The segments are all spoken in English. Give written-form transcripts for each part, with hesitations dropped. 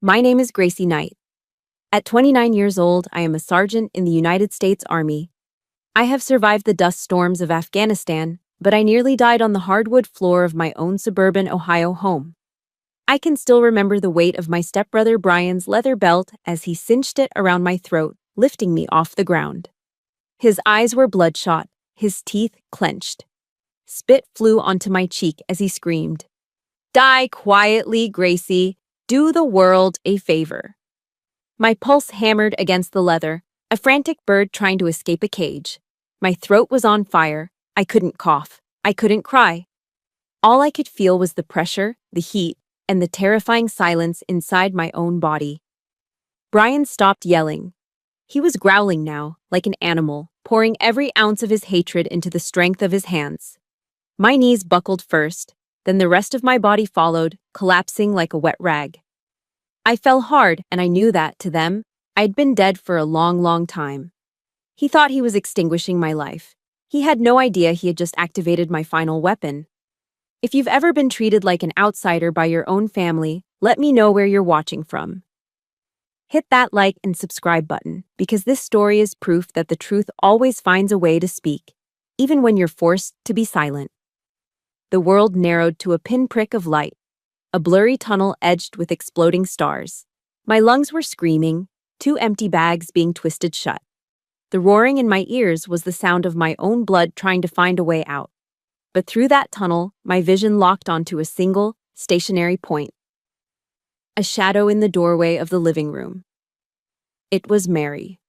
My name is Gracie Knight. At 29 years old, I am a sergeant in the United States Army. I have survived the dust storms of Afghanistan, but I nearly died on the hardwood floor of my own suburban Ohio home. I can still remember the weight of my stepbrother Brian's leather belt as he cinched it around my throat, lifting me off the ground. His eyes were bloodshot, his teeth clenched. Spit flew onto my cheek as he screamed, "Die quietly, Gracie. Do the world a favor." My pulse hammered against the leather, a frantic bird trying to escape a cage. My throat was on fire. I couldn't cough. I couldn't cry. All I could feel was the pressure, the heat, and the terrifying silence inside my own body. Brian stopped yelling. He was growling now, like an animal, pouring every ounce of his hatred into the strength of his hands. My knees buckled first, then the rest of my body followed, collapsing like a wet rag. I fell hard, and I knew that, to them, I'd been dead for a long, long time. He thought he was extinguishing my life. He had no idea he had just activated my final weapon. If you've ever been treated like an outsider by your own family, let me know where you're watching from. Hit that like and subscribe button, because this story is proof that the truth always finds a way to speak, even when you're forced to be silent. The world narrowed to a pinprick of light, a blurry tunnel edged with exploding stars. My lungs were screaming, two empty bags being twisted shut. The roaring in my ears was the sound of my own blood trying to find a way out. But through that tunnel, my vision locked onto a single, stationary point. A shadow in the doorway of the living room. It was Mary.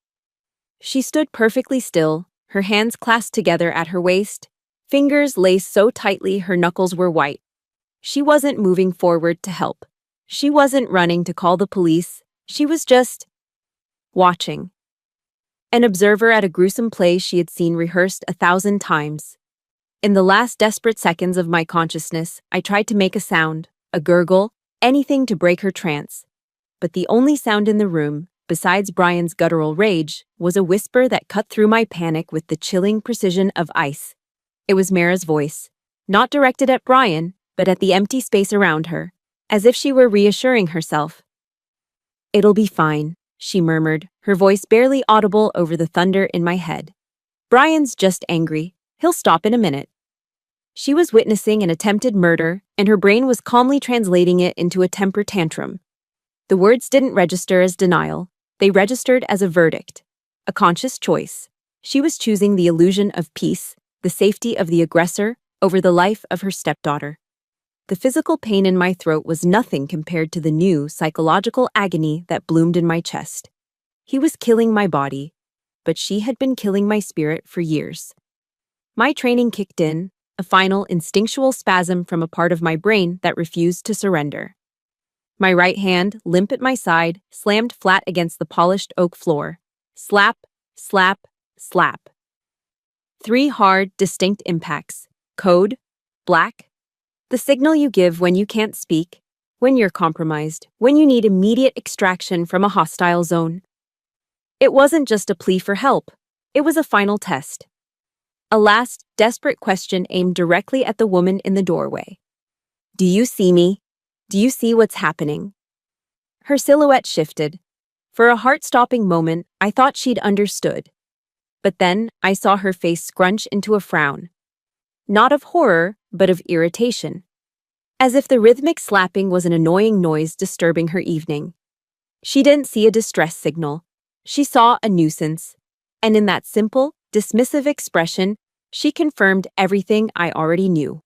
She stood perfectly still, her hands clasped together at her waist, fingers laced so tightly her knuckles were white. She wasn't moving forward to help. She wasn't running to call the police. She was just watching. An observer at a gruesome play she had seen rehearsed 1,000 times. In the last desperate seconds of my consciousness, I tried to make a sound, a gurgle, anything to break her trance. But the only sound in the room, besides Brian's guttural rage, was a whisper that cut through my panic with the chilling precision of ice. It was Mara's voice, not directed at Brian, but at the empty space around her, as if she were reassuring herself. "It'll be fine," she murmured, her voice barely audible over the thunder in my head. "Brian's just angry. He'll stop in a minute." She was witnessing an attempted murder, and her brain was calmly translating it into a temper tantrum. The words didn't register as denial. They registered as a verdict, a conscious choice. She was choosing the illusion of peace, the safety of the aggressor, over the life of her stepdaughter. The physical pain in my throat was nothing compared to the new psychological agony that bloomed in my chest. He was killing my body, but she had been killing my spirit for years. My training kicked in, a final instinctual spasm from a part of my brain that refused to surrender. My right hand, limp at my side, slammed flat against the polished oak floor. Slap, slap, slap. 3 hard, distinct impacts. Code, black. The signal you give when you can't speak, when you're compromised, when you need immediate extraction from a hostile zone. It wasn't just a plea for help. It was a final test. A last, desperate question aimed directly at the woman in the doorway. "Do you see me? Do you see what's happening?" Her silhouette shifted. For a heart-stopping moment, I thought she'd understood. But then, I saw her face scrunch into a frown. Not of horror, but of irritation. As if the rhythmic slapping was an annoying noise disturbing her evening. She didn't see a distress signal. She saw a nuisance. And in that simple, dismissive expression, she confirmed everything I already knew.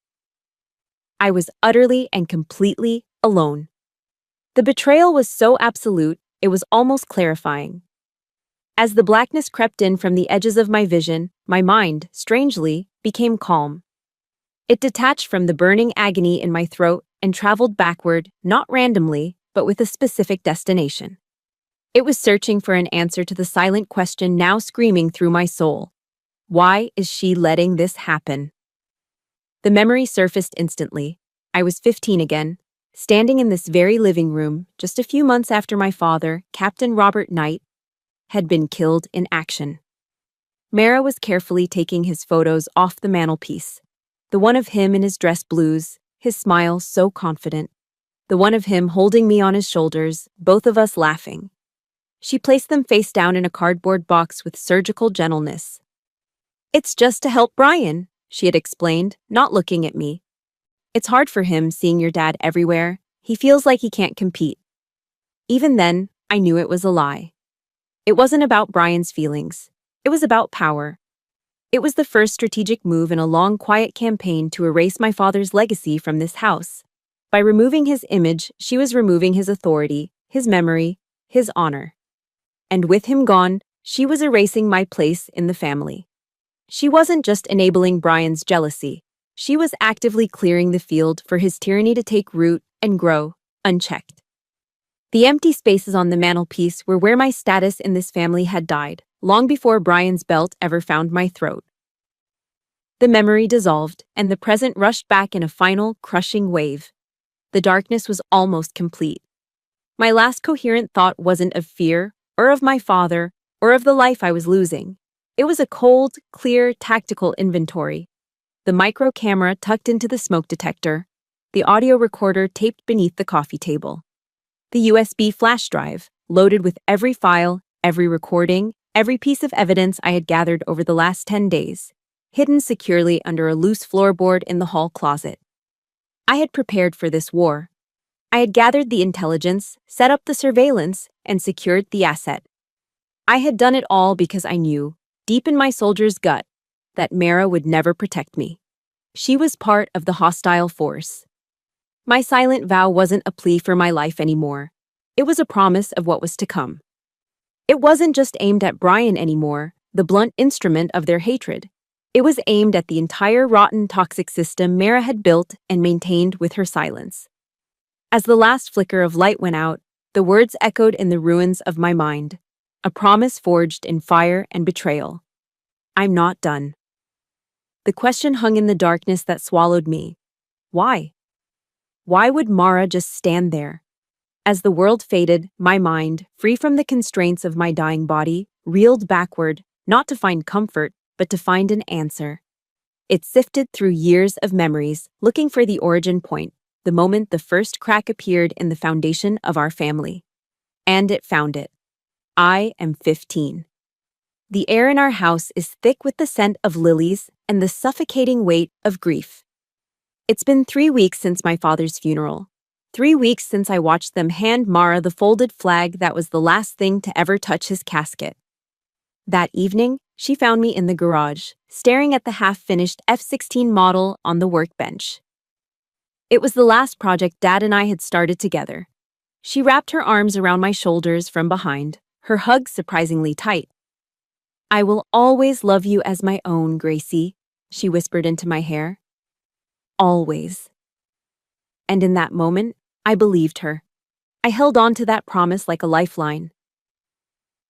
I was utterly and completely alone. The betrayal was so absolute, it was almost clarifying. As the blackness crept in from the edges of my vision, my mind, strangely, became calm. It detached from the burning agony in my throat and traveled backward, not randomly, but with a specific destination. It was searching for an answer to the silent question now screaming through my soul. Why is she letting this happen? The memory surfaced instantly. I was 15 again, standing in this very living room just a few months after my father, Captain Robert Knight, had been killed in action. Mara was carefully taking his photos off the mantelpiece, the one of him in his dress blues, his smile so confident. the one of him holding me on his shoulders, both of us laughing. She placed them face down in a cardboard box with surgical gentleness. "It's just to help Brian," she had explained, not looking at me. "It's hard for him seeing your dad everywhere. He feels like he can't compete." Even then, I knew it was a lie. It wasn't about Brian's feelings. It was about power. It was the first strategic move in a long, quiet campaign to erase my father's legacy from this house. By removing his image, she was removing his authority, his memory, his honor. And with him gone, she was erasing my place in the family. She wasn't just enabling Brian's jealousy. She was actively clearing the field for his tyranny to take root and grow, unchecked. The empty spaces on the mantelpiece were where my status in this family had died, long before Brian's belt ever found my throat. The memory dissolved, and the present rushed back in a final, crushing wave. The darkness was almost complete. My last coherent thought wasn't of fear, or of my father, or of the life I was losing. It was a cold, clear, tactical inventory. The micro camera tucked into the smoke detector, the audio recorder taped beneath the coffee table, the USB flash drive loaded with every file, every recording, every piece of evidence I had gathered over the last 10 days, hidden securely under a loose floorboard in the hall closet. I had prepared for this war. I had gathered the intelligence, set up the surveillance, and secured the asset. I had done it all because I knew, deep in my soldier's gut, that Mara would never protect me. She was part of the hostile force. My silent vow wasn't a plea for my life anymore. It was a promise of what was to come. It wasn't just aimed at Brian anymore, the blunt instrument of their hatred. It was aimed at the entire rotten, toxic system Mara had built and maintained with her silence. As the last flicker of light went out, the words echoed in the ruins of my mind, a promise forged in fire and betrayal. I'm not done. The question hung in the darkness that swallowed me. Why? Why would Mara just stand there? As the world faded, my mind, free from the constraints of my dying body, reeled backward, not to find comfort, but to find an answer. It sifted through years of memories, looking for the origin point, the moment the first crack appeared in the foundation of our family. And it found it. I am 15. The air in our house is thick with the scent of lilies and the suffocating weight of grief. It's been 3 weeks since my father's funeral. 3 weeks since I watched them hand Mara the folded flag that was the last thing to ever touch his casket. That evening, she found me in the garage, staring at the half-finished F-16 model on the workbench. It was the last project Dad and I had started together. She wrapped her arms around my shoulders from behind, her hug surprisingly tight. "I will always love you as my own, Gracie," she whispered into my hair. Always. And in that moment, I believed her. I held on to that promise like a lifeline.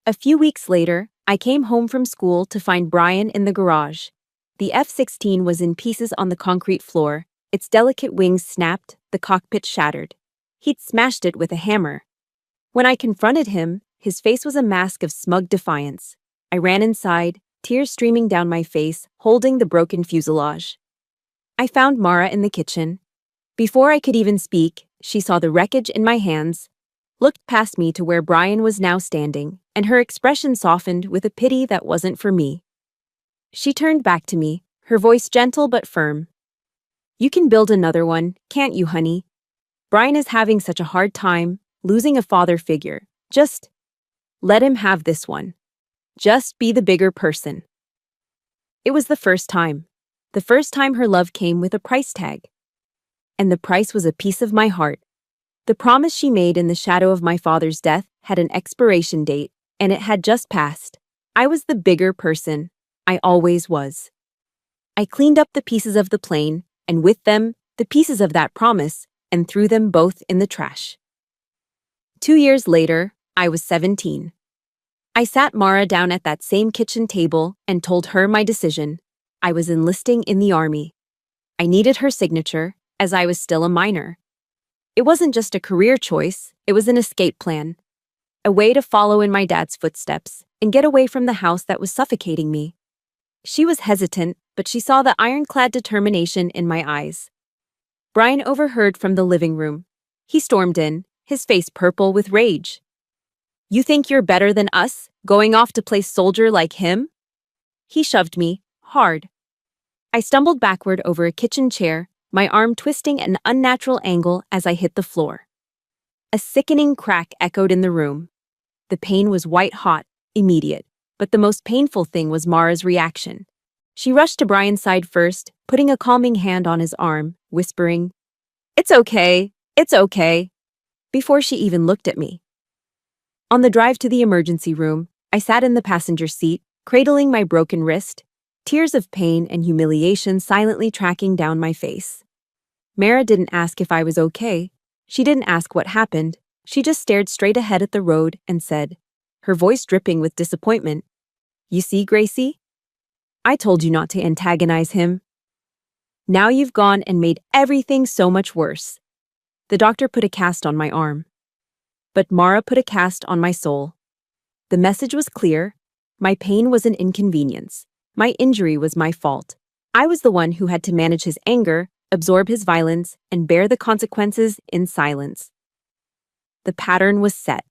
A few weeks later, I came home from school to find Brian in the garage. The F-16 was in pieces on the concrete floor, its delicate wings snapped, the cockpit shattered. He'd smashed it with a hammer. When I confronted him, his face was a mask of smug defiance. I ran inside, tears streaming down my face, holding the broken fuselage. I found Mara in the kitchen. Before I could even speak, she saw the wreckage in my hands, looked past me to where Brian was now standing, and her expression softened with a pity that wasn't for me. She turned back to me, her voice gentle but firm. "You can build another one, can't you, honey? Brian is having such a hard time, losing a father figure. Just let him have this one. Just be the bigger person." It was the first time. The first time her love came with a price tag. And the price was a piece of my heart. The promise she made in the shadow of my father's death had an expiration date, and it had just passed. I was the bigger person. I always was. I cleaned up the pieces of the plane, and with them, the pieces of that promise, and threw them both in the trash. 2 years later, I was 17. I sat Mara down at that same kitchen table and told her my decision. I was enlisting in the army. I needed her signature, as I was still a minor. It wasn't just a career choice, it was an escape plan. A way to follow in my dad's footsteps and get away from the house that was suffocating me. She was hesitant, but she saw the ironclad determination in my eyes. Brian overheard from the living room. He stormed in, his face purple with rage. You think you're better than us, going off to play soldier like him? He shoved me, hard. I stumbled backward over a kitchen chair, my arm twisting at an unnatural angle as I hit the floor. A sickening crack echoed in the room. The pain was white-hot, immediate, but the most painful thing was Mara's reaction. She rushed to Brian's side first, putting a calming hand on his arm, whispering, "It's okay, it's okay," before she even looked at me. On the drive to the emergency room, I sat in the passenger seat, cradling my broken wrist, tears of pain and humiliation silently tracking down my face. Mara didn't ask if I was okay. She didn't ask what happened. She just stared straight ahead at the road and said, her voice dripping with disappointment, "You see, Gracie? I told you not to antagonize him. Now you've gone and made everything so much worse." The doctor put a cast on my arm. But Mara put a cast on my soul. The message was clear. My pain was an inconvenience. My injury was my fault. I was the one who had to manage his anger, absorb his violence, and bear the consequences in silence. The pattern was set.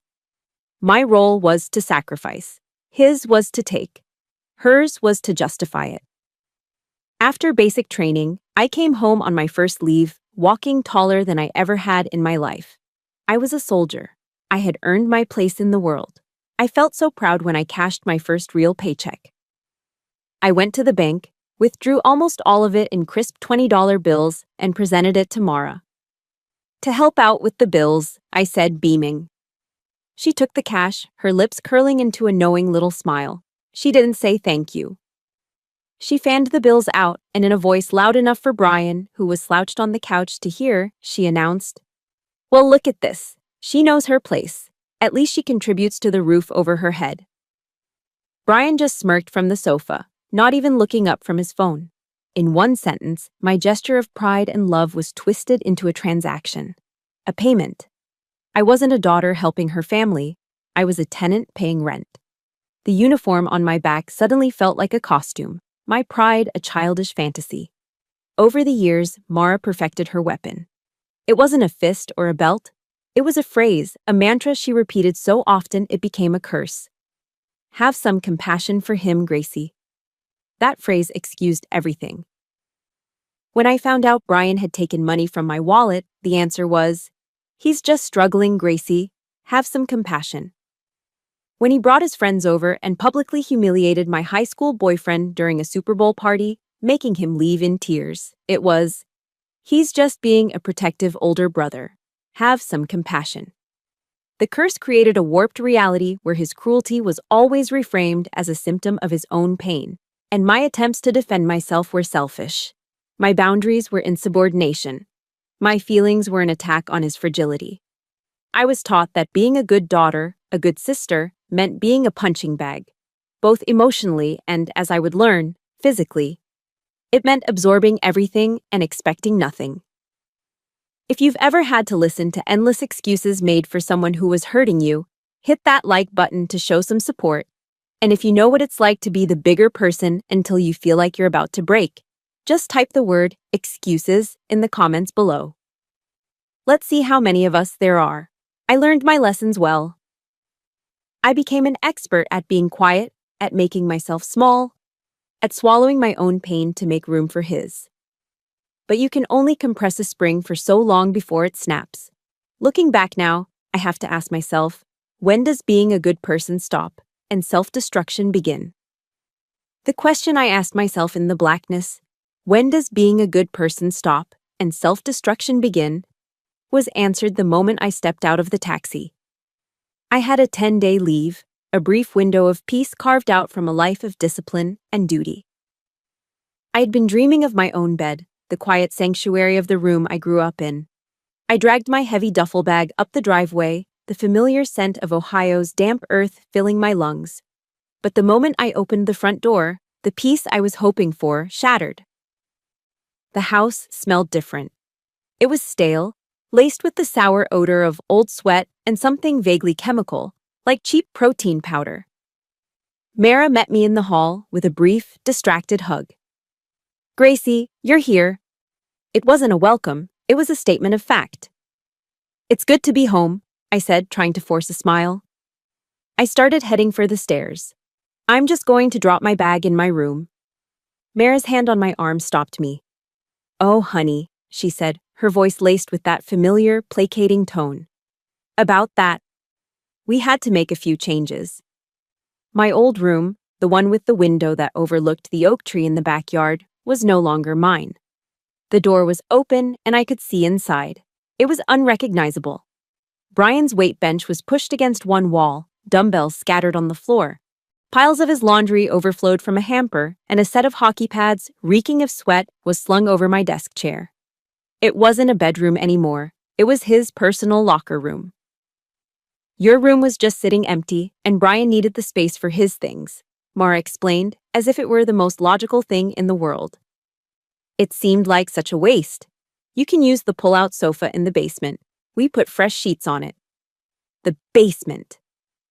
My role was to sacrifice. His was to take. Hers was to justify it. After basic training, I came home on my first leave, walking taller than I ever had in my life. I was a soldier. I had earned my place in the world. I felt so proud when I cashed my first real paycheck. I went to the bank, withdrew almost all of it in crisp $20 bills, and presented it to Mara. "To help out with the bills," I said, beaming. She took the cash, her lips curling into a knowing little smile. She didn't say thank you. She fanned the bills out, and in a voice loud enough for Brian, who was slouched on the couch, to hear, she announced, "Well, look at this. She knows her place. At least she contributes to the roof over her head." Brian just smirked from the sofa, not even looking up from his phone. In one sentence, my gesture of pride and love was twisted into a transaction. A payment. I wasn't a daughter helping her family. I was a tenant paying rent. The uniform on my back suddenly felt like a costume, my pride a childish fantasy. Over the years, Mara perfected her weapon. It wasn't a fist or a belt. It was a phrase, a mantra she repeated so often it became a curse. "Have some compassion for him, Gracie." That phrase excused everything. When I found out Brian had taken money from my wallet, the answer was, "He's just struggling, Gracie. Have some compassion." When he brought his friends over and publicly humiliated my high school boyfriend during a Super Bowl party, making him leave in tears, it was, "He's just being a protective older brother. Have some compassion." The curse created a warped reality where his cruelty was always reframed as a symptom of his own pain, and my attempts to defend myself were selfish. My boundaries were insubordination. My feelings were an attack on his fragility. I was taught that being a good daughter, a good sister, meant being a punching bag, both emotionally and, as I would learn, physically. It meant absorbing everything and expecting nothing. If you've ever had to listen to endless excuses made for someone who was hurting you, hit that like button to show some support. And if you know what it's like to be the bigger person until you feel like you're about to break, just type the word excuses in the comments below. Let's see how many of us there are. I learned my lessons well. I became an expert at being quiet, at making myself small, at swallowing my own pain to make room for his. But you can only compress a spring for so long before it snaps. Looking back now, I have to ask myself, when does being a good person stop and self-destruction begin? The question I asked myself in the blackness, when does being a good person stop and self-destruction begin, was answered the moment I stepped out of the taxi. I had a 10-day leave, a brief window of peace carved out from a life of discipline and duty. I had been dreaming of my own bed, the quiet sanctuary of the room I grew up in. I dragged my heavy duffel bag up the driveway, the familiar scent of Ohio's damp earth filling my lungs. But the moment I opened the front door, the peace I was hoping for shattered. The house smelled different. It was stale, laced with the sour odor of old sweat and something vaguely chemical, like cheap protein powder. Mara met me in the hall with a brief, distracted hug. "Gracie, you're here." It wasn't a welcome, it was a statement of fact. It's good to be home, I said, trying to force a smile. I started heading for the stairs. I'm just going to drop my bag in my room. Mara's hand on my arm stopped me. Oh, honey, she said, her voice laced with that familiar, placating tone. About that, we had to make a few changes. My old room, the one with the window that overlooked the oak tree in the backyard, was no longer mine. The door was open and I could see inside. It was unrecognizable. Brian's weight bench was pushed against one wall, dumbbells scattered on the floor. Piles of his laundry overflowed from a hamper, and a set of hockey pads, reeking of sweat, was slung over my desk chair. It wasn't a bedroom anymore. It was his personal locker room. Your room was just sitting empty, and Brian needed the space for his things, Mara explained, as if it were the most logical thing in the world. It seemed like such a waste. You can use the pull-out sofa in the basement. We put fresh sheets on it. The basement.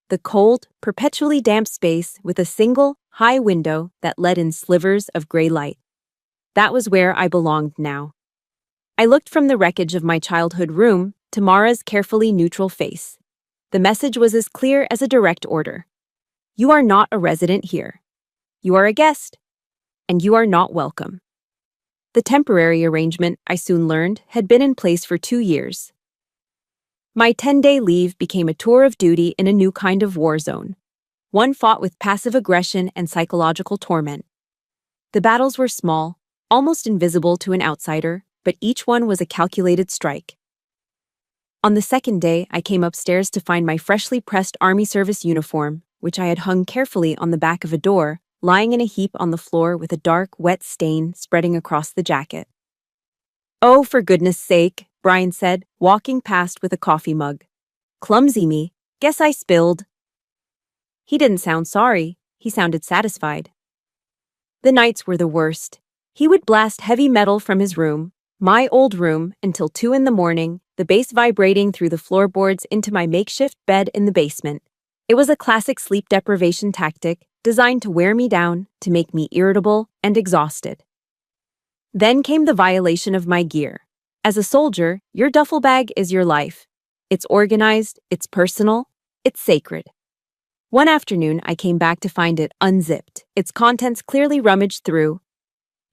The cold, perpetually damp space with a single, high window that let in slivers of gray light. That was where I belonged now. I looked from the wreckage of my childhood room to Mara's carefully neutral face. The message was as clear as a direct order. You are not a resident here. You are a guest, and you are not welcome. The temporary arrangement, I soon learned, had been in place for 2 years. My 10-day leave became a tour of duty in a new kind of war zone, one fought with passive aggression and psychological torment. The battles were small, almost invisible to an outsider, but each one was a calculated strike. On the second day, I came upstairs to find my freshly pressed Army service uniform, which I had hung carefully on the back of a door, lying in a heap on the floor with a dark, wet stain spreading across the jacket. Oh, for goodness sake, Brian said, walking past with a coffee mug. Clumsy me. Guess I spilled. He didn't sound sorry. He sounded satisfied. The nights were the worst. He would blast heavy metal from his room, my old room, until 2 a.m, the bass vibrating through the floorboards into my makeshift bed in the basement. It was a classic sleep deprivation tactic designed to wear me down, to make me irritable and exhausted. Then came the violation of my gear. As a soldier, your duffel bag is your life. It's organized, it's personal, it's sacred. One afternoon, I came back to find it unzipped, its contents clearly rummaged through.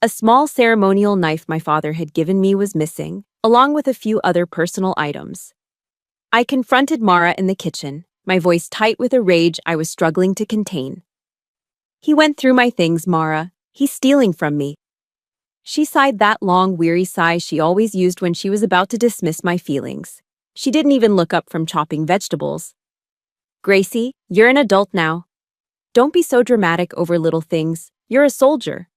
A small ceremonial knife my father had given me was missing, along with a few other personal items. I confronted Mara in the kitchen, my voice tight with a rage I was struggling to contain. He went through my things, Mara. He's stealing from me. She sighed that long, weary sigh she always used when she was about to dismiss my feelings. She didn't even look up from chopping vegetables. Gracie, you're an adult now. Don't be so dramatic over little things. You're a soldier.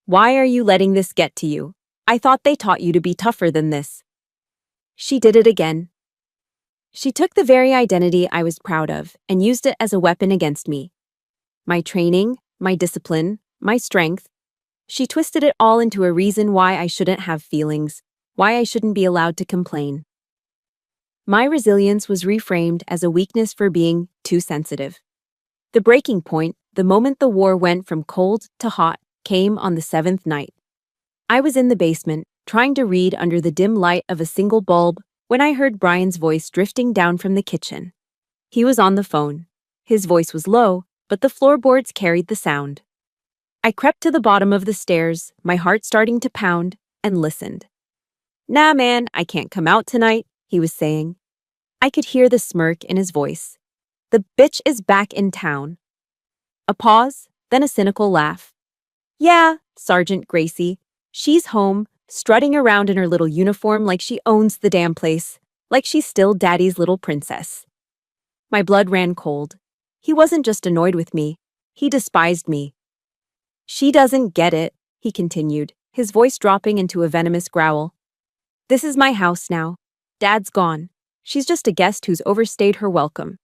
Why are you letting this get to you? I thought they taught you to be tougher than this. She did it again. She took the very identity I was proud of and used it as a weapon against me. My training, my discipline, my strength. She twisted it all into a reason why I shouldn't have feelings, why I shouldn't be allowed to complain. My resilience was reframed as a weakness for being too sensitive. The breaking point, the moment the war went from cold to hot, came on the 7th night. I was in the basement, trying to read under the dim light of a single bulb, when I heard Brian's voice drifting down from the kitchen. He was on the phone. His voice was low, but the floorboards carried the sound. I crept to the bottom of the stairs, my heart starting to pound, and listened. Nah, man, I can't come out tonight, he was saying. I could hear the smirk in his voice. The bitch is back in town. A pause, then a cynical laugh. Yeah, Sergeant Gracie. She's home, strutting around in her little uniform like she owns the damn place, like she's still Daddy's little princess. My blood ran cold. He wasn't just annoyed with me. He despised me. She doesn't get it, he continued, his voice dropping into a venomous growl. This is my house now. Dad's gone. She's just a guest who's overstayed her welcome.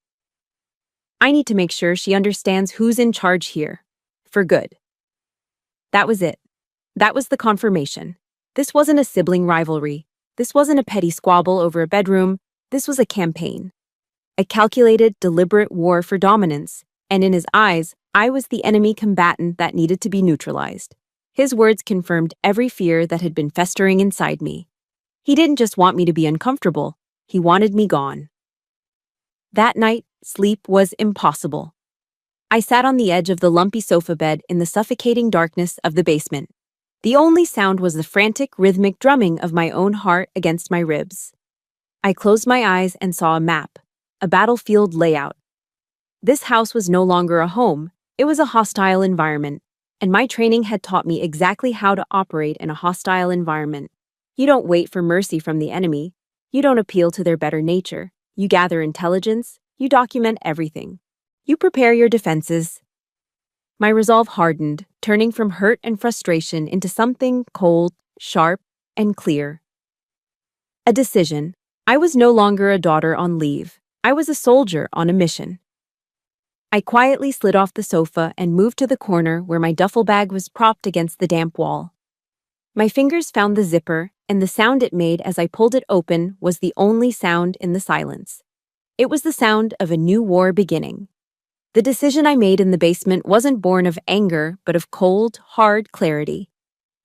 I need to make sure she understands who's in charge here. For good. That was it. That was the confirmation. This wasn't a sibling rivalry. This wasn't a petty squabble over a bedroom. This was a campaign. A calculated, deliberate war for dominance. And in his eyes, I was the enemy combatant that needed to be neutralized. His words confirmed every fear that had been festering inside me. He didn't just want me to be uncomfortable. He wanted me gone. That night, sleep was impossible. I sat on the edge of the lumpy sofa bed in the suffocating darkness of the basement. The only sound was the frantic, rhythmic drumming of my own heart against my ribs. I closed my eyes and saw a map, a battlefield layout. This house was no longer a home, it was a hostile environment, and my training had taught me exactly how to operate in a hostile environment. You don't wait for mercy from the enemy. You don't appeal to their better nature. You gather intelligence. You document everything. You prepare your defenses. My resolve hardened, turning from hurt and frustration into something cold, sharp, and clear. A decision. I was no longer a daughter on leave. I was a soldier on a mission. I quietly slid off the sofa and moved to the corner where my duffel bag was propped against the damp wall. My fingers found the zipper, and the sound it made as I pulled it open was the only sound in the silence. It was the sound of a new war beginning. The decision I made in the basement wasn't born of anger, but of cold, hard clarity.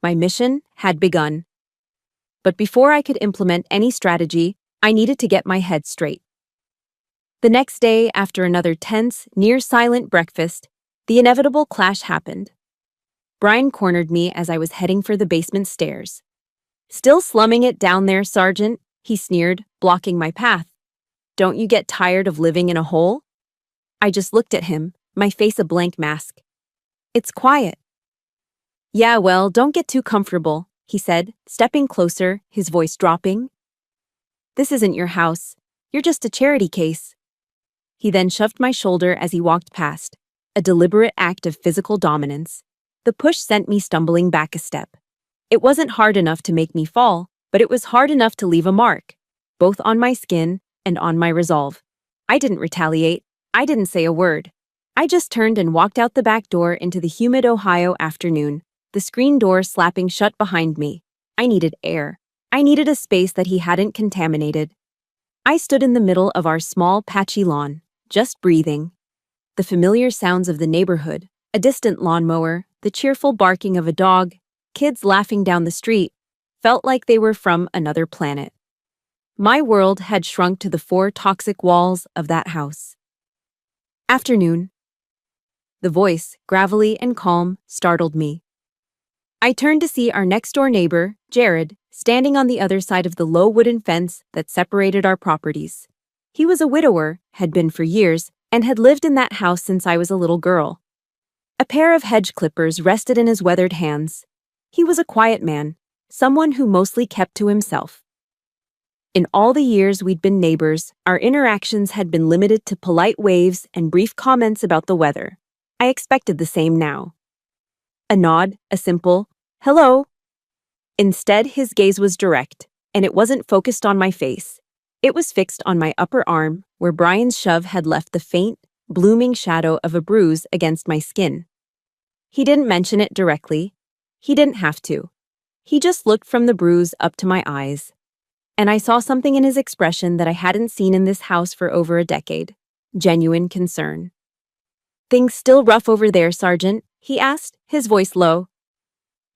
My mission had begun. But before I could implement any strategy, I needed to get my head straight. The next day, after another tense, near-silent breakfast, the inevitable clash happened. Brian cornered me as I was heading for the basement stairs. "Still slumming it down there, Sergeant?" he sneered, blocking my path. "Don't you get tired of living in a hole?" I just looked at him, my face a blank mask. "It's quiet." "Yeah, well, don't get too comfortable," he said, stepping closer, his voice dropping. "This isn't your house. You're just a charity case." He then shoved my shoulder as he walked past, a deliberate act of physical dominance. The push sent me stumbling back a step. It wasn't hard enough to make me fall, but it was hard enough to leave a mark, both on my skin and on my resolve. I didn't retaliate. I didn't say a word. I just turned and walked out the back door into the humid Ohio afternoon, the screen door slapping shut behind me. I needed air. I needed a space that he hadn't contaminated. I stood in the middle of our small, patchy lawn, just breathing. The familiar sounds of the neighborhood, a distant lawnmower, the cheerful barking of a dog, kids laughing down the street, felt like they were from another planet. My world had shrunk to the 4 toxic walls of that house. Afternoon. The voice, gravelly and calm, startled me. I turned to see our next-door neighbor, Jared, standing on the other side of the low wooden fence that separated our properties. He was a widower, had been for years, and had lived in that house since I was a little girl. A pair of hedge clippers rested in his weathered hands. He was a quiet man, someone who mostly kept to himself. In all the years we'd been neighbors, our interactions had been limited to polite waves and brief comments about the weather. I expected the same now. A nod, a simple, "Hello." Instead, his gaze was direct, and it wasn't focused on my face. It was fixed on my upper arm, where Brian's shove had left the faint, blooming shadow of a bruise against my skin. He didn't mention it directly. He didn't have to. He just looked from the bruise up to my eyes. And I saw something in his expression that I hadn't seen in this house for over a decade. Genuine concern. "Things still rough over there, Sergeant?" he asked, his voice low.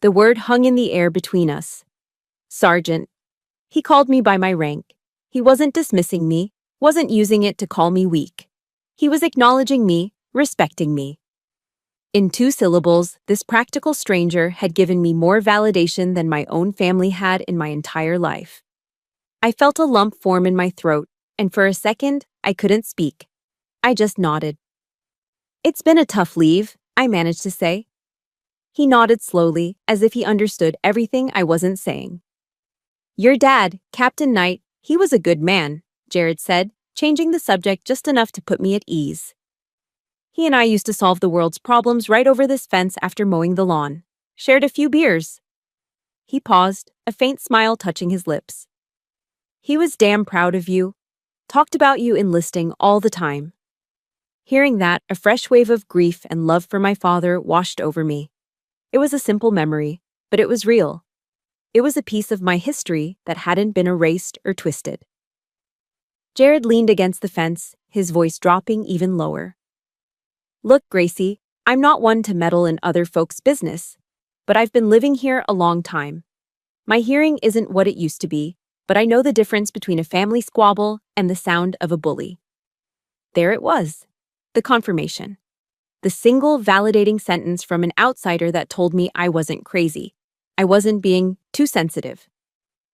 The word hung in the air between us. Sergeant. He called me by my rank. He wasn't dismissing me, wasn't using it to call me weak. He was acknowledging me, respecting me. In 2 syllables, this practical stranger had given me more validation than my own family had in my entire life. I felt a lump form in my throat, and for a second, I couldn't speak. I just nodded. "It's been a tough leave," I managed to say. He nodded slowly, as if he understood everything I wasn't saying. "Your dad, Captain Knight, he was a good man," Jared said, changing the subject just enough to put me at ease. "He and I used to solve the world's problems right over this fence after mowing the lawn. Shared a few beers." He paused, a faint smile touching his lips. "He was damn proud of you. Talked about you enlisting all the time." Hearing that, a fresh wave of grief and love for my father washed over me. It was a simple memory, but it was real. It was a piece of my history that hadn't been erased or twisted. Jared leaned against the fence, his voice dropping even lower. "Look, Gracie, I'm not one to meddle in other folks' business, but I've been living here a long time. My hearing isn't what it used to be, but I know the difference between a family squabble and the sound of a bully. There it was, the confirmation. The single validating sentence from an outsider that told me I wasn't crazy. I wasn't being too sensitive.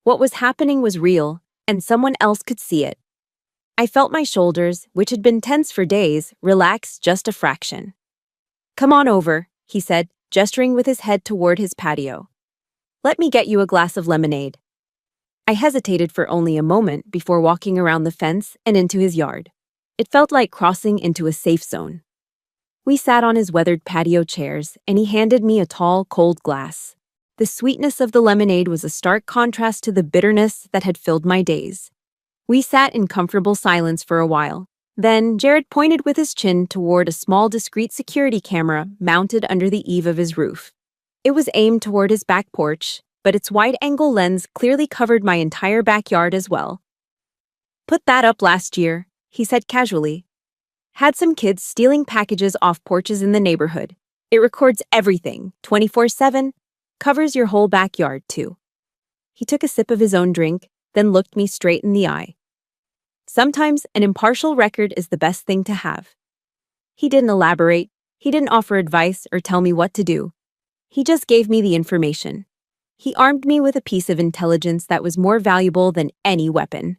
What was happening was real, and someone else could see it. I felt my shoulders, which had been tense for days, relax just a fraction. "Come on over," he said, gesturing with his head toward his patio. "Let me get you a glass of lemonade." I hesitated for only a moment before walking around the fence and into his yard. It felt like crossing into a safe zone. We sat on his weathered patio chairs, and he handed me a tall, cold glass. The sweetness of the lemonade was a stark contrast to the bitterness that had filled my days. We sat in comfortable silence for a while. Then Jared pointed with his chin toward a small, discreet security camera mounted under the eave of his roof. It was aimed toward his back porch, but its wide-angle lens clearly covered my entire backyard as well. "Put that up last year," he said casually. "Had some kids stealing packages off porches in the neighborhood. It records everything, 24/7, covers your whole backyard, too." He took a sip of his own drink, then looked me straight in the eye. Sometimes an impartial record is the best thing to have. He didn't elaborate, he didn't offer advice or tell me what to do. He just gave me the information. He armed me with a piece of intelligence that was more valuable than any weapon.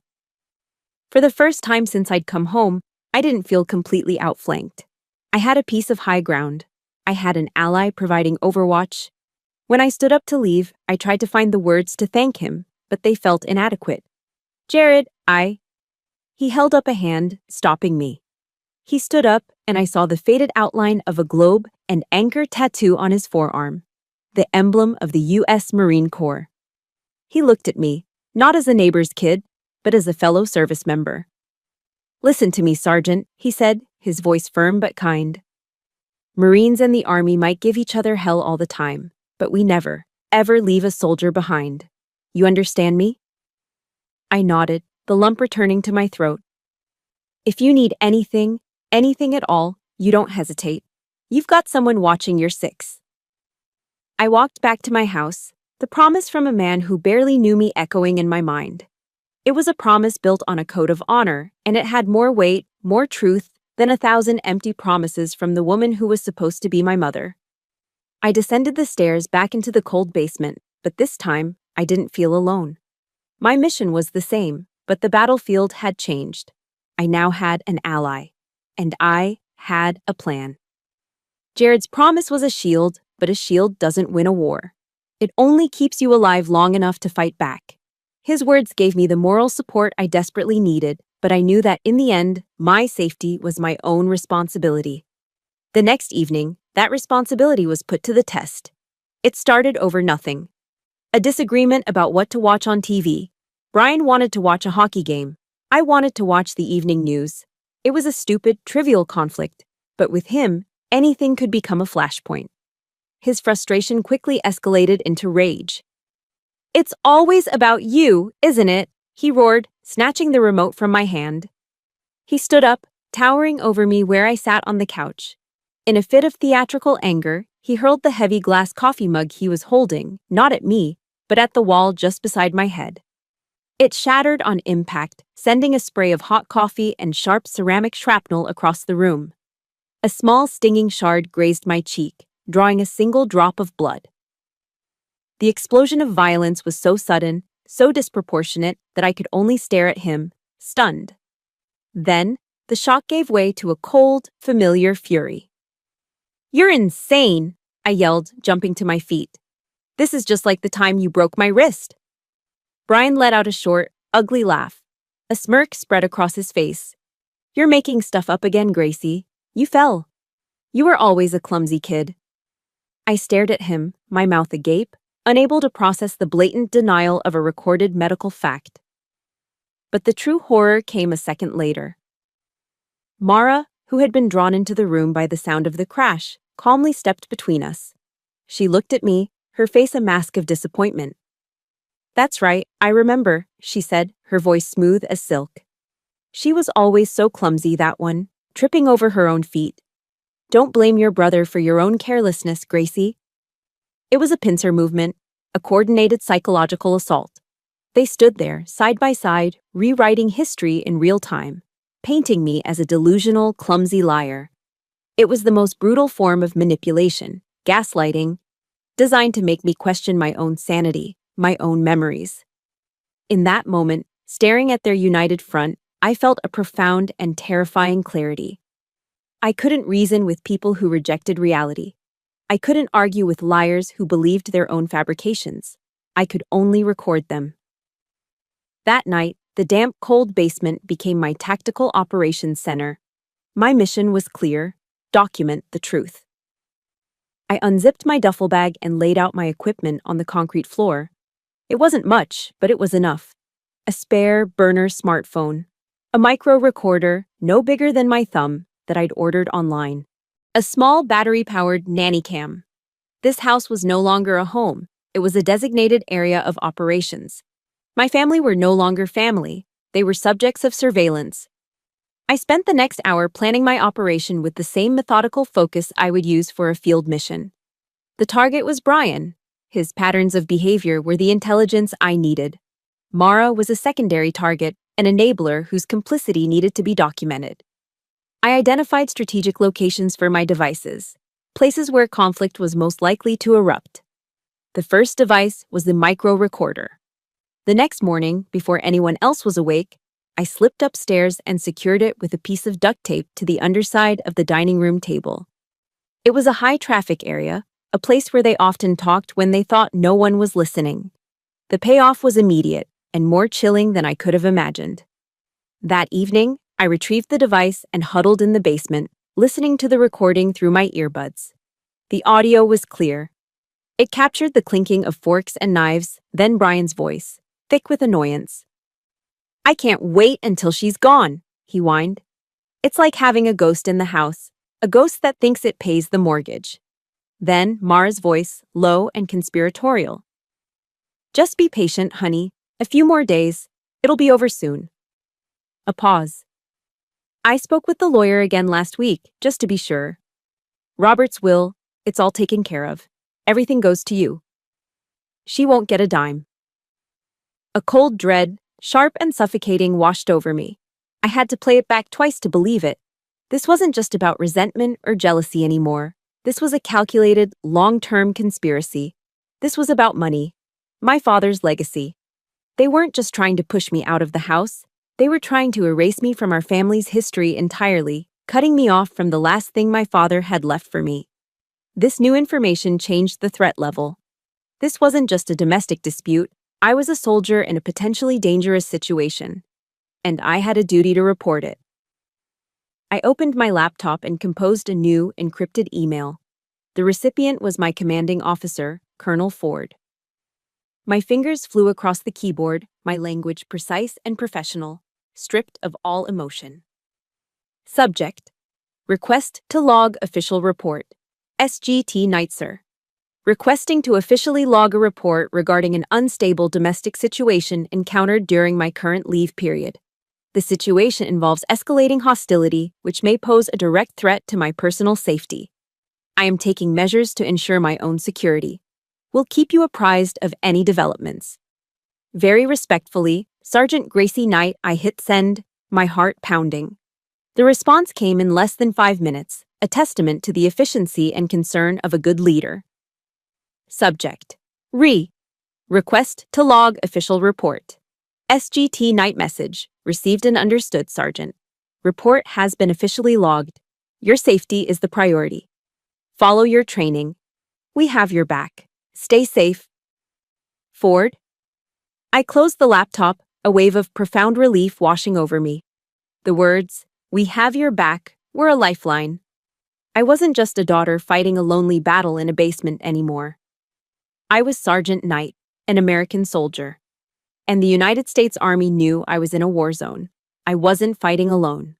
For the first time since I'd come home, I didn't feel completely outflanked. I had a piece of high ground. I had an ally providing overwatch. When I stood up to leave, I tried to find the words to thank him, but they felt inadequate. "Jared, He held up a hand, stopping me. He stood up, and I saw the faded outline of a globe and anchor tattoo on his forearm, the emblem of the U.S. Marine Corps. He looked at me, not as a neighbor's kid, but as a fellow service member. "Listen to me, Sergeant," he said, his voice firm but kind. "Marines and the Army might give each other hell all the time, but we never, ever leave a soldier behind. You understand me?" I nodded, the lump returning to my throat. "If you need anything at all, you don't hesitate. You've got someone watching your six." I walked back to my house, the promise from a man who barely knew me echoing in my mind. It was a promise built on a code of honor, and it had more weight, more truth, than 1,000 empty promises from the woman who was supposed to be my mother. I descended the stairs back into the cold basement, but this time, I didn't feel alone. My mission was the same, but the battlefield had changed. I now had an ally, and I had a plan. Jared's promise was a shield, but a shield doesn't win a war. It only keeps you alive long enough to fight back. His words gave me the moral support I desperately needed, but I knew that in the end, my safety was my own responsibility. The next evening, that responsibility was put to the test. It started over nothing. A disagreement about what to watch on TV. Brian wanted to watch a hockey game. I wanted to watch the evening news. It was a stupid, trivial conflict, but with him, anything could become a flashpoint. His frustration quickly escalated into rage. "It's always about you, isn't it?" he roared, snatching the remote from my hand. He stood up, towering over me where I sat on the couch. In a fit of theatrical anger, he hurled the heavy glass coffee mug he was holding, not at me, but at the wall just beside my head. It shattered on impact, sending a spray of hot coffee and sharp ceramic shrapnel across the room. A small stinging shard grazed my cheek, drawing a single drop of blood. The explosion of violence was so sudden, so disproportionate, that I could only stare at him, stunned. Then, the shock gave way to a cold, familiar fury. "You're insane!" I yelled, jumping to my feet. "This is just like the time you broke my wrist." Brian let out a short, ugly laugh. A smirk spread across his face. "You're making stuff up again, Gracie. You fell. You were always a clumsy kid." I stared at him, my mouth agape, unable to process the blatant denial of a recorded medical fact. But the true horror came a second later. Mara, who had been drawn into the room by the sound of the crash, calmly stepped between us. She looked at me, her face a mask of disappointment. "That's right, I remember," she said, her voice smooth as silk. She was always so clumsy, that one, tripping over her own feet. "Don't blame your brother for your own carelessness, Gracie." It was a pincer movement, a coordinated psychological assault. They stood there, side by side, rewriting history in real time, painting me as a delusional, clumsy liar. It was the most brutal form of manipulation, gaslighting, designed to make me question my own sanity, my own memories. In that moment, staring at their united front, I felt a profound and terrifying clarity. I couldn't reason with people who rejected reality. I couldn't argue with liars who believed their own fabrications. I could only record them. That night, the damp, cold basement became my tactical operations center. My mission was clear: document the truth. I unzipped my duffel bag and laid out my equipment on the concrete floor. It wasn't much, but it was enough. A spare burner smartphone, a micro recorder no bigger than my thumb that I'd ordered online, a small battery-powered nanny cam. This house was no longer a home. It was a designated area of operations. My family were no longer family. They were subjects of surveillance. I spent the next hour planning my operation with the same methodical focus I would use for a field mission. The target was Brian. His patterns of behavior were the intelligence I needed. Mara was a secondary target, an enabler whose complicity needed to be documented. I identified strategic locations for my devices, places where conflict was most likely to erupt. The first device was the micro recorder. The next morning, before anyone else was awake, I slipped upstairs and secured it with a piece of duct tape to the underside of the dining room table. It was a high-traffic area, a place where they often talked when they thought no one was listening. The payoff was immediate and more chilling than I could have imagined. That evening, I retrieved the device and huddled in the basement, listening to the recording through my earbuds. The audio was clear. It captured the clinking of forks and knives, then Brian's voice, thick with annoyance. "I can't wait until she's gone," he whined. "It's like having a ghost in the house, a ghost that thinks it pays the mortgage." Then Mara's voice, low and conspiratorial. "Just be patient, honey. A few more days. It'll be over soon." A pause. "I spoke with the lawyer again last week, just to be sure. Robert's will, it's all taken care of. Everything goes to you. She won't get a dime." A cold dread, sharp and suffocating, washed over me. I had to play it back twice to believe it. This wasn't just about resentment or jealousy anymore. This was a calculated, long-term conspiracy. This was about money. My father's legacy. They weren't just trying to push me out of the house. They were trying to erase me from our family's history entirely, cutting me off from the last thing my father had left for me. This new information changed the threat level. This wasn't just a domestic dispute. I was a soldier in a potentially dangerous situation, and I had a duty to report it. I opened my laptop and composed a new, encrypted email. The recipient was my commanding officer, Colonel Ford. My fingers flew across the keyboard, my language precise and professional, stripped of all emotion. Subject: Request to log official report. SGT Neitzer. Requesting to officially log a report regarding an unstable domestic situation encountered during my current leave period. The situation involves escalating hostility, which may pose a direct threat to my personal safety. I am taking measures to ensure my own security. Will keep you apprised of any developments. Very respectfully, Sergeant Gracie Knight. I hit send, my heart pounding. The response came in less than 5 minutes, a testament to the efficiency and concern of a good leader. Subject: Request to log official report. SGT Knight message. Received and understood, Sergeant. Report has been officially logged. Your safety is the priority. Follow your training. We have your back. Stay safe. Ford. I closed the laptop, a wave of profound relief washing over me. The words, "We have your back," were a lifeline. I wasn't just a daughter fighting a lonely battle in a basement anymore. I was Sergeant Knight, an American soldier. And the United States Army knew I was in a war zone. I wasn't fighting alone.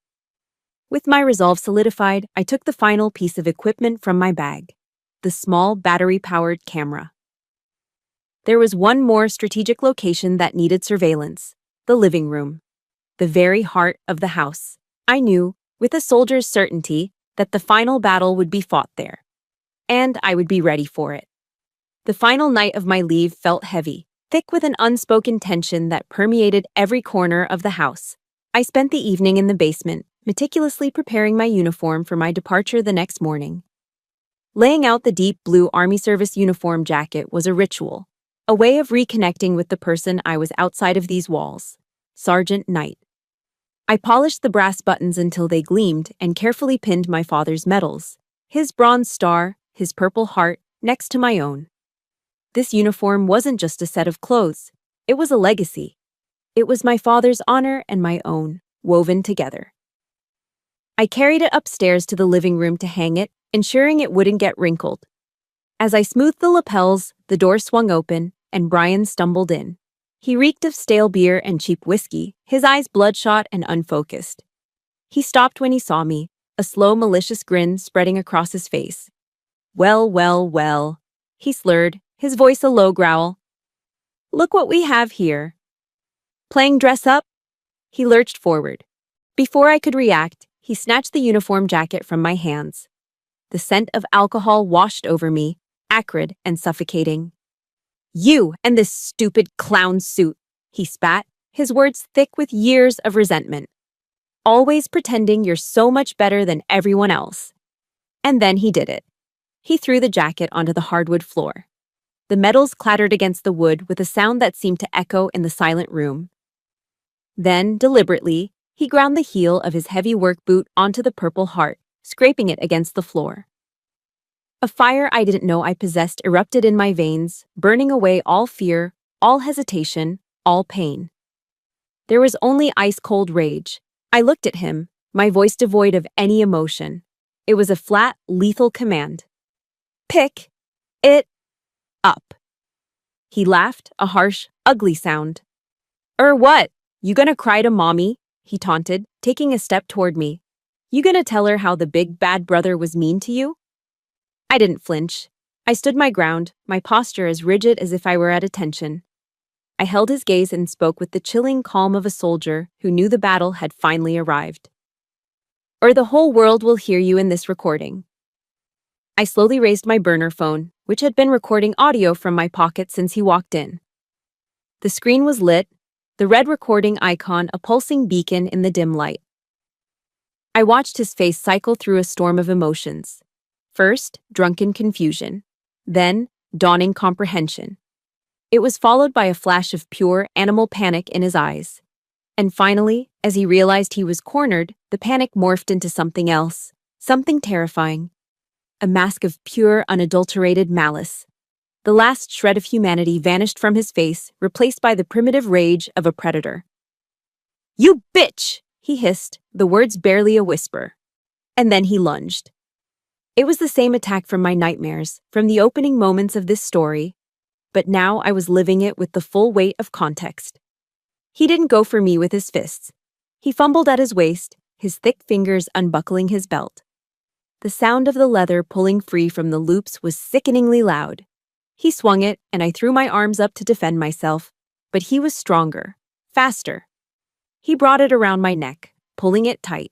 With my resolve solidified, I took the final piece of equipment from my bag, the small battery-powered camera. There was one more strategic location that needed surveillance: the living room, the very heart of the house. I knew, with a soldier's certainty, that the final battle would be fought there, and I would be ready for it. The final night of my leave felt heavy, thick with an unspoken tension that permeated every corner of the house. I spent the evening in the basement, meticulously preparing my uniform for my departure the next morning. Laying out the deep blue Army Service uniform jacket was a ritual, a way of reconnecting with the person I was outside of these walls, Sergeant Knight. I polished the brass buttons until they gleamed and carefully pinned my father's medals, his bronze star, his purple heart, next to my own. This uniform wasn't just a set of clothes, it was a legacy. It was my father's honor and my own, woven together. I carried it upstairs to the living room to hang it, ensuring it wouldn't get wrinkled. As I smoothed the lapels, the door swung open, and Brian stumbled in. He reeked of stale beer and cheap whiskey, his eyes bloodshot and unfocused. He stopped when he saw me, a slow, malicious grin spreading across his face. Well, he slurred, his voice a low growl. Look what we have here. Playing dress up? He lurched forward. Before I could react, he snatched the uniform jacket from my hands. The scent of alcohol washed over me, acrid and suffocating. You and this stupid clown suit, he spat, his words thick with years of resentment. Always pretending you're so much better than everyone else. And then he did it. He threw the jacket onto the hardwood floor. The metals clattered against the wood with a sound that seemed to echo in the silent room. Then, deliberately, he ground the heel of his heavy work boot onto the purple heart, scraping it against the floor. A fire I didn't know I possessed erupted in my veins, burning away all fear, all hesitation, all pain. There was only ice-cold rage. I looked at him, my voice devoid of any emotion. It was a flat, lethal command. Pick it up. He laughed, a harsh, ugly sound. What? You gonna cry to mommy? He taunted, taking a step toward me. You gonna tell her how the big bad brother was mean to you? I didn't flinch. I stood my ground, my posture as rigid as if I were at attention. I held his gaze and spoke with the chilling calm of a soldier who knew the battle had finally arrived. Or the whole world will hear you in this recording. I slowly raised my burner phone, which had been recording audio from my pocket since he walked in. The screen was lit, the red recording icon a pulsing beacon in the dim light. I watched his face cycle through a storm of emotions. First, drunken confusion. Then, dawning comprehension. It was followed by a flash of pure, animal panic in his eyes. And finally, as he realized he was cornered, the panic morphed into something else, something terrifying. A mask of pure, unadulterated malice. The last shred of humanity vanished from his face, replaced by the primitive rage of a predator. You bitch! He hissed, the words barely a whisper. And then he lunged. It was the same attack from my nightmares, from the opening moments of this story, but now I was living it with the full weight of context. He didn't go for me with his fists. He fumbled at his waist, his thick fingers unbuckling his belt. The sound of the leather pulling free from the loops was sickeningly loud. He swung it, and I threw my arms up to defend myself, but he was stronger, faster. He brought it around my neck, pulling it tight.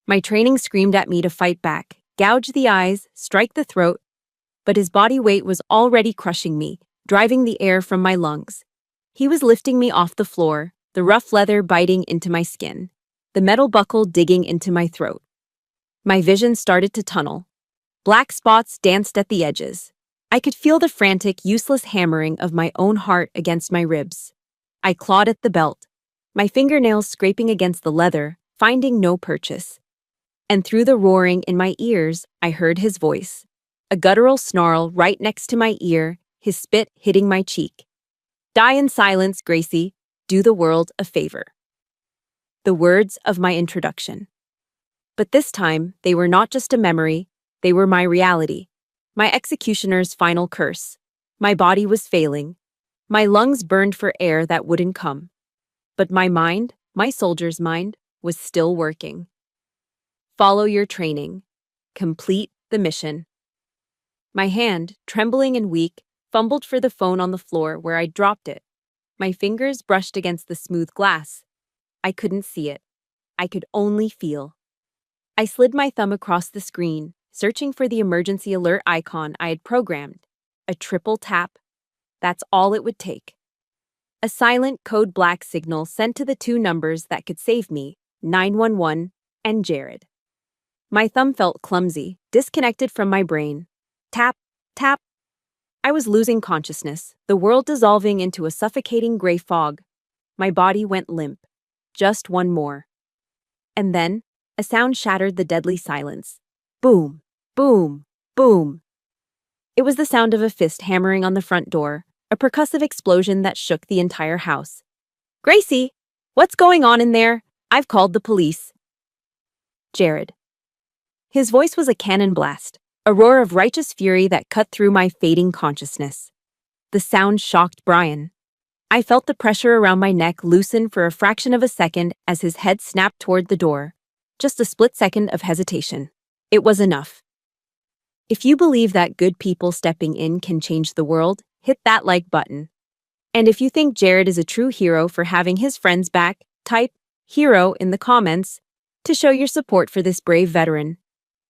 My training screamed at me to fight back, gouge the eyes, strike the throat, but his body weight was already crushing me, driving the air from my lungs. He was lifting me off the floor, the rough leather biting into my skin, the metal buckle digging into my throat. My vision started to tunnel. Black spots danced at the edges. I could feel the frantic, useless hammering of my own heart against my ribs. I clawed at the belt, my fingernails scraping against the leather, finding no purchase. And through the roaring in my ears, I heard his voice. A guttural snarl right next to my ear, his spit hitting my cheek. Die in silence, Gracie. Do the world a favor. The words of my introduction. But this time, they were not just a memory, they were my reality. My executioner's final curse. My body was failing. My lungs burned for air that wouldn't come. But my mind, my soldier's mind, was still working. Follow your training. Complete the mission. My hand, trembling and weak, fumbled for the phone on the floor where I'd dropped it. My fingers brushed against the smooth glass. I couldn't see it. I could only feel. I slid my thumb across the screen, searching for the emergency alert icon I had programmed. A triple tap. That's all it would take. A silent code black signal sent to the two numbers that could save me, 911 and Jared. My thumb felt clumsy, disconnected from my brain. Tap, tap. I was losing consciousness, the world dissolving into a suffocating gray fog. My body went limp. Just one more. And then, a sound shattered the deadly silence. Boom, boom, boom. It was the sound of a fist hammering on the front door, a percussive explosion that shook the entire house. Gracie, what's going on in there? I've called the police. Jared. His voice was a cannon blast, a roar of righteous fury that cut through my fading consciousness. The sound shocked Brian. I felt the pressure around my neck loosen for a fraction of a second as his head snapped toward the door. Just a split second of hesitation. It was enough. If you believe that good people stepping in can change the world, hit that like button. And if you think Jared is a true hero for having his friends back, type hero in the comments to show your support for this brave veteran.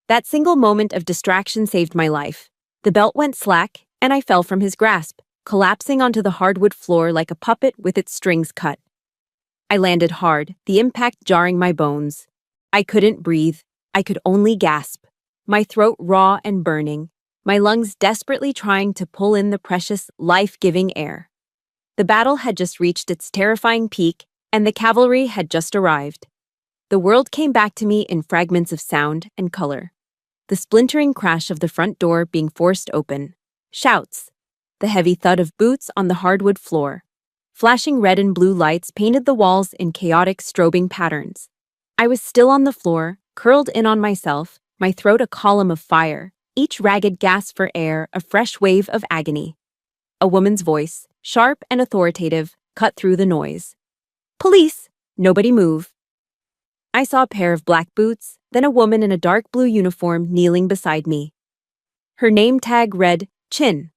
That single moment of distraction saved my life. The belt went slack, and I fell from his grasp, collapsing onto the hardwood floor like a puppet with its strings cut. I landed hard, the impact jarring my bones. I couldn't breathe. I could only gasp, my throat raw and burning, my lungs desperately trying to pull in the precious, life-giving air. The battle had just reached its terrifying peak, and the cavalry had just arrived. The world came back to me in fragments of sound and color. The splintering crash of the front door being forced open. Shouts. The heavy thud of boots on the hardwood floor. Flashing red and blue lights painted the walls in chaotic strobing patterns. I was still on the floor, curled in on myself, my throat a column of fire, each ragged gasp for air a fresh wave of agony. A woman's voice, sharp and authoritative, cut through the noise. Police! Nobody move. I saw a pair of black boots, then a woman in a dark blue uniform kneeling beside me. Her name tag read, Chin.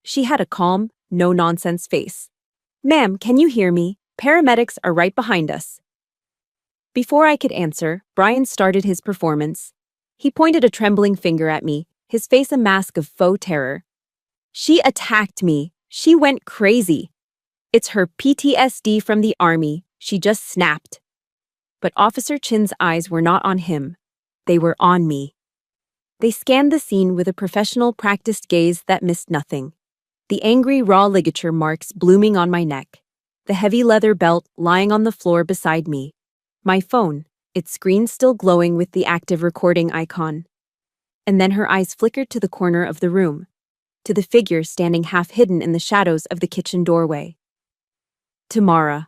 She had a calm, no-nonsense face. Ma'am, can you hear me? Paramedics are right behind us. Before I could answer, Brian started his performance. He pointed a trembling finger at me, his face a mask of faux terror. She attacked me. She went crazy. It's her PTSD from the army. She just snapped. But Officer Chin's eyes were not on him. They were on me. They scanned the scene with a professional, practiced gaze that missed nothing. The angry, raw ligature marks blooming on my neck. The heavy leather belt lying on the floor beside me. My phone, its screen still glowing with the active recording icon. And then her eyes flickered to the corner of the room, to the figure standing half hidden in the shadows of the kitchen doorway. Tamara.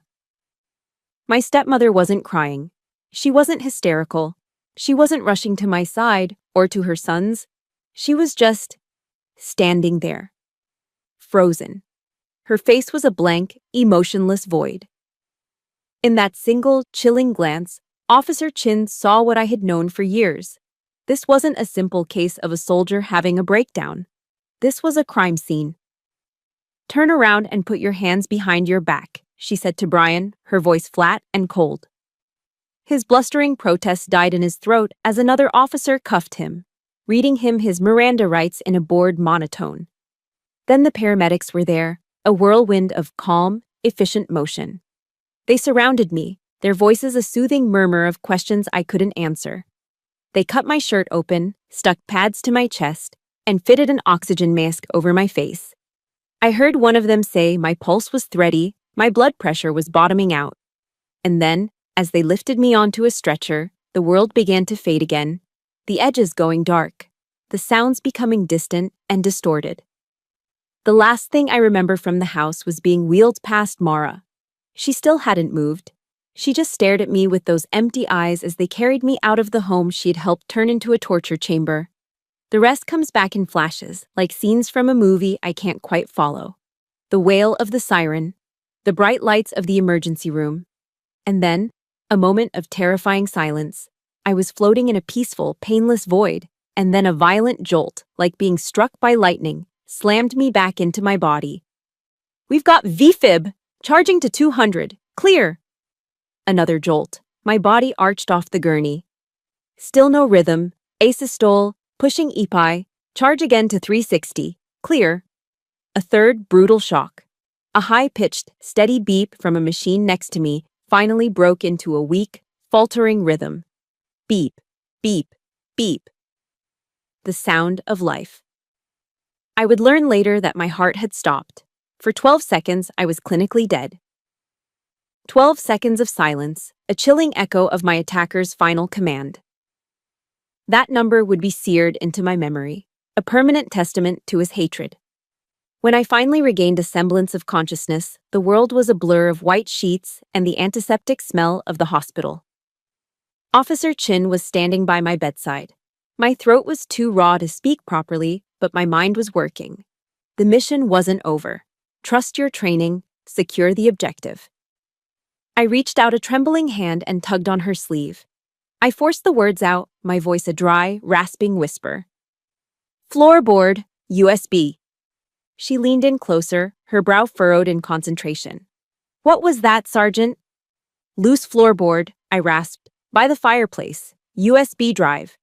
My stepmother wasn't crying. She wasn't hysterical. She wasn't rushing to my side or to her son's. She was just standing there. Frozen. Her face was a blank, emotionless void. In that single, chilling glance, Officer Chin saw what I had known for years. This wasn't a simple case of a soldier having a breakdown. This was a crime scene. Turn around and put your hands behind your back, she said to Brian, her voice flat and cold. His blustering protest died in his throat as another officer cuffed him, reading him his Miranda rights in a bored monotone. Then the paramedics were there, a whirlwind of calm, efficient motion. They surrounded me, their voices a soothing murmur of questions I couldn't answer. They cut my shirt open, stuck pads to my chest, and fitted an oxygen mask over my face. I heard one of them say my pulse was thready, my blood pressure was bottoming out. And then, as they lifted me onto a stretcher, the world began to fade again, the edges going dark, the sounds becoming distant and distorted. The last thing I remember from the house was being wheeled past Mara. She still hadn't moved. She just stared at me with those empty eyes as they carried me out of the home she'd helped turn into a torture chamber. The rest comes back in flashes, like scenes from a movie I can't quite follow. The wail of the siren, the bright lights of the emergency room. And then, a moment of terrifying silence. I was floating in a peaceful, painless void, and then a violent jolt, like being struck by lightning, slammed me back into my body. We've got VFib! Charging to 200. Clear! Another jolt. My body arched off the gurney. Still no rhythm. Asystole. Pushing EPI. Charge again to 360. Clear. A third brutal shock. A high-pitched, steady beep from a machine next to me finally broke into a weak, faltering rhythm. Beep, beep, beep. The sound of life. I would learn later that my heart had stopped. For 12 seconds, I was clinically dead. 12 seconds of silence, a chilling echo of my attacker's final command. That number would be seared into my memory, a permanent testament to his hatred. When I finally regained a semblance of consciousness, the world was a blur of white sheets and the antiseptic smell of the hospital. Officer Chin was standing by my bedside. My throat was too raw to speak properly, but my mind was working. The mission wasn't over. Trust your training, secure the objective. I reached out a trembling hand and tugged on her sleeve. I forced the words out, my voice a dry, rasping whisper. Floorboard, USB. She leaned in closer, her brow furrowed in concentration. What was that, Sergeant? Loose floorboard, I rasped. By the fireplace. USB drive.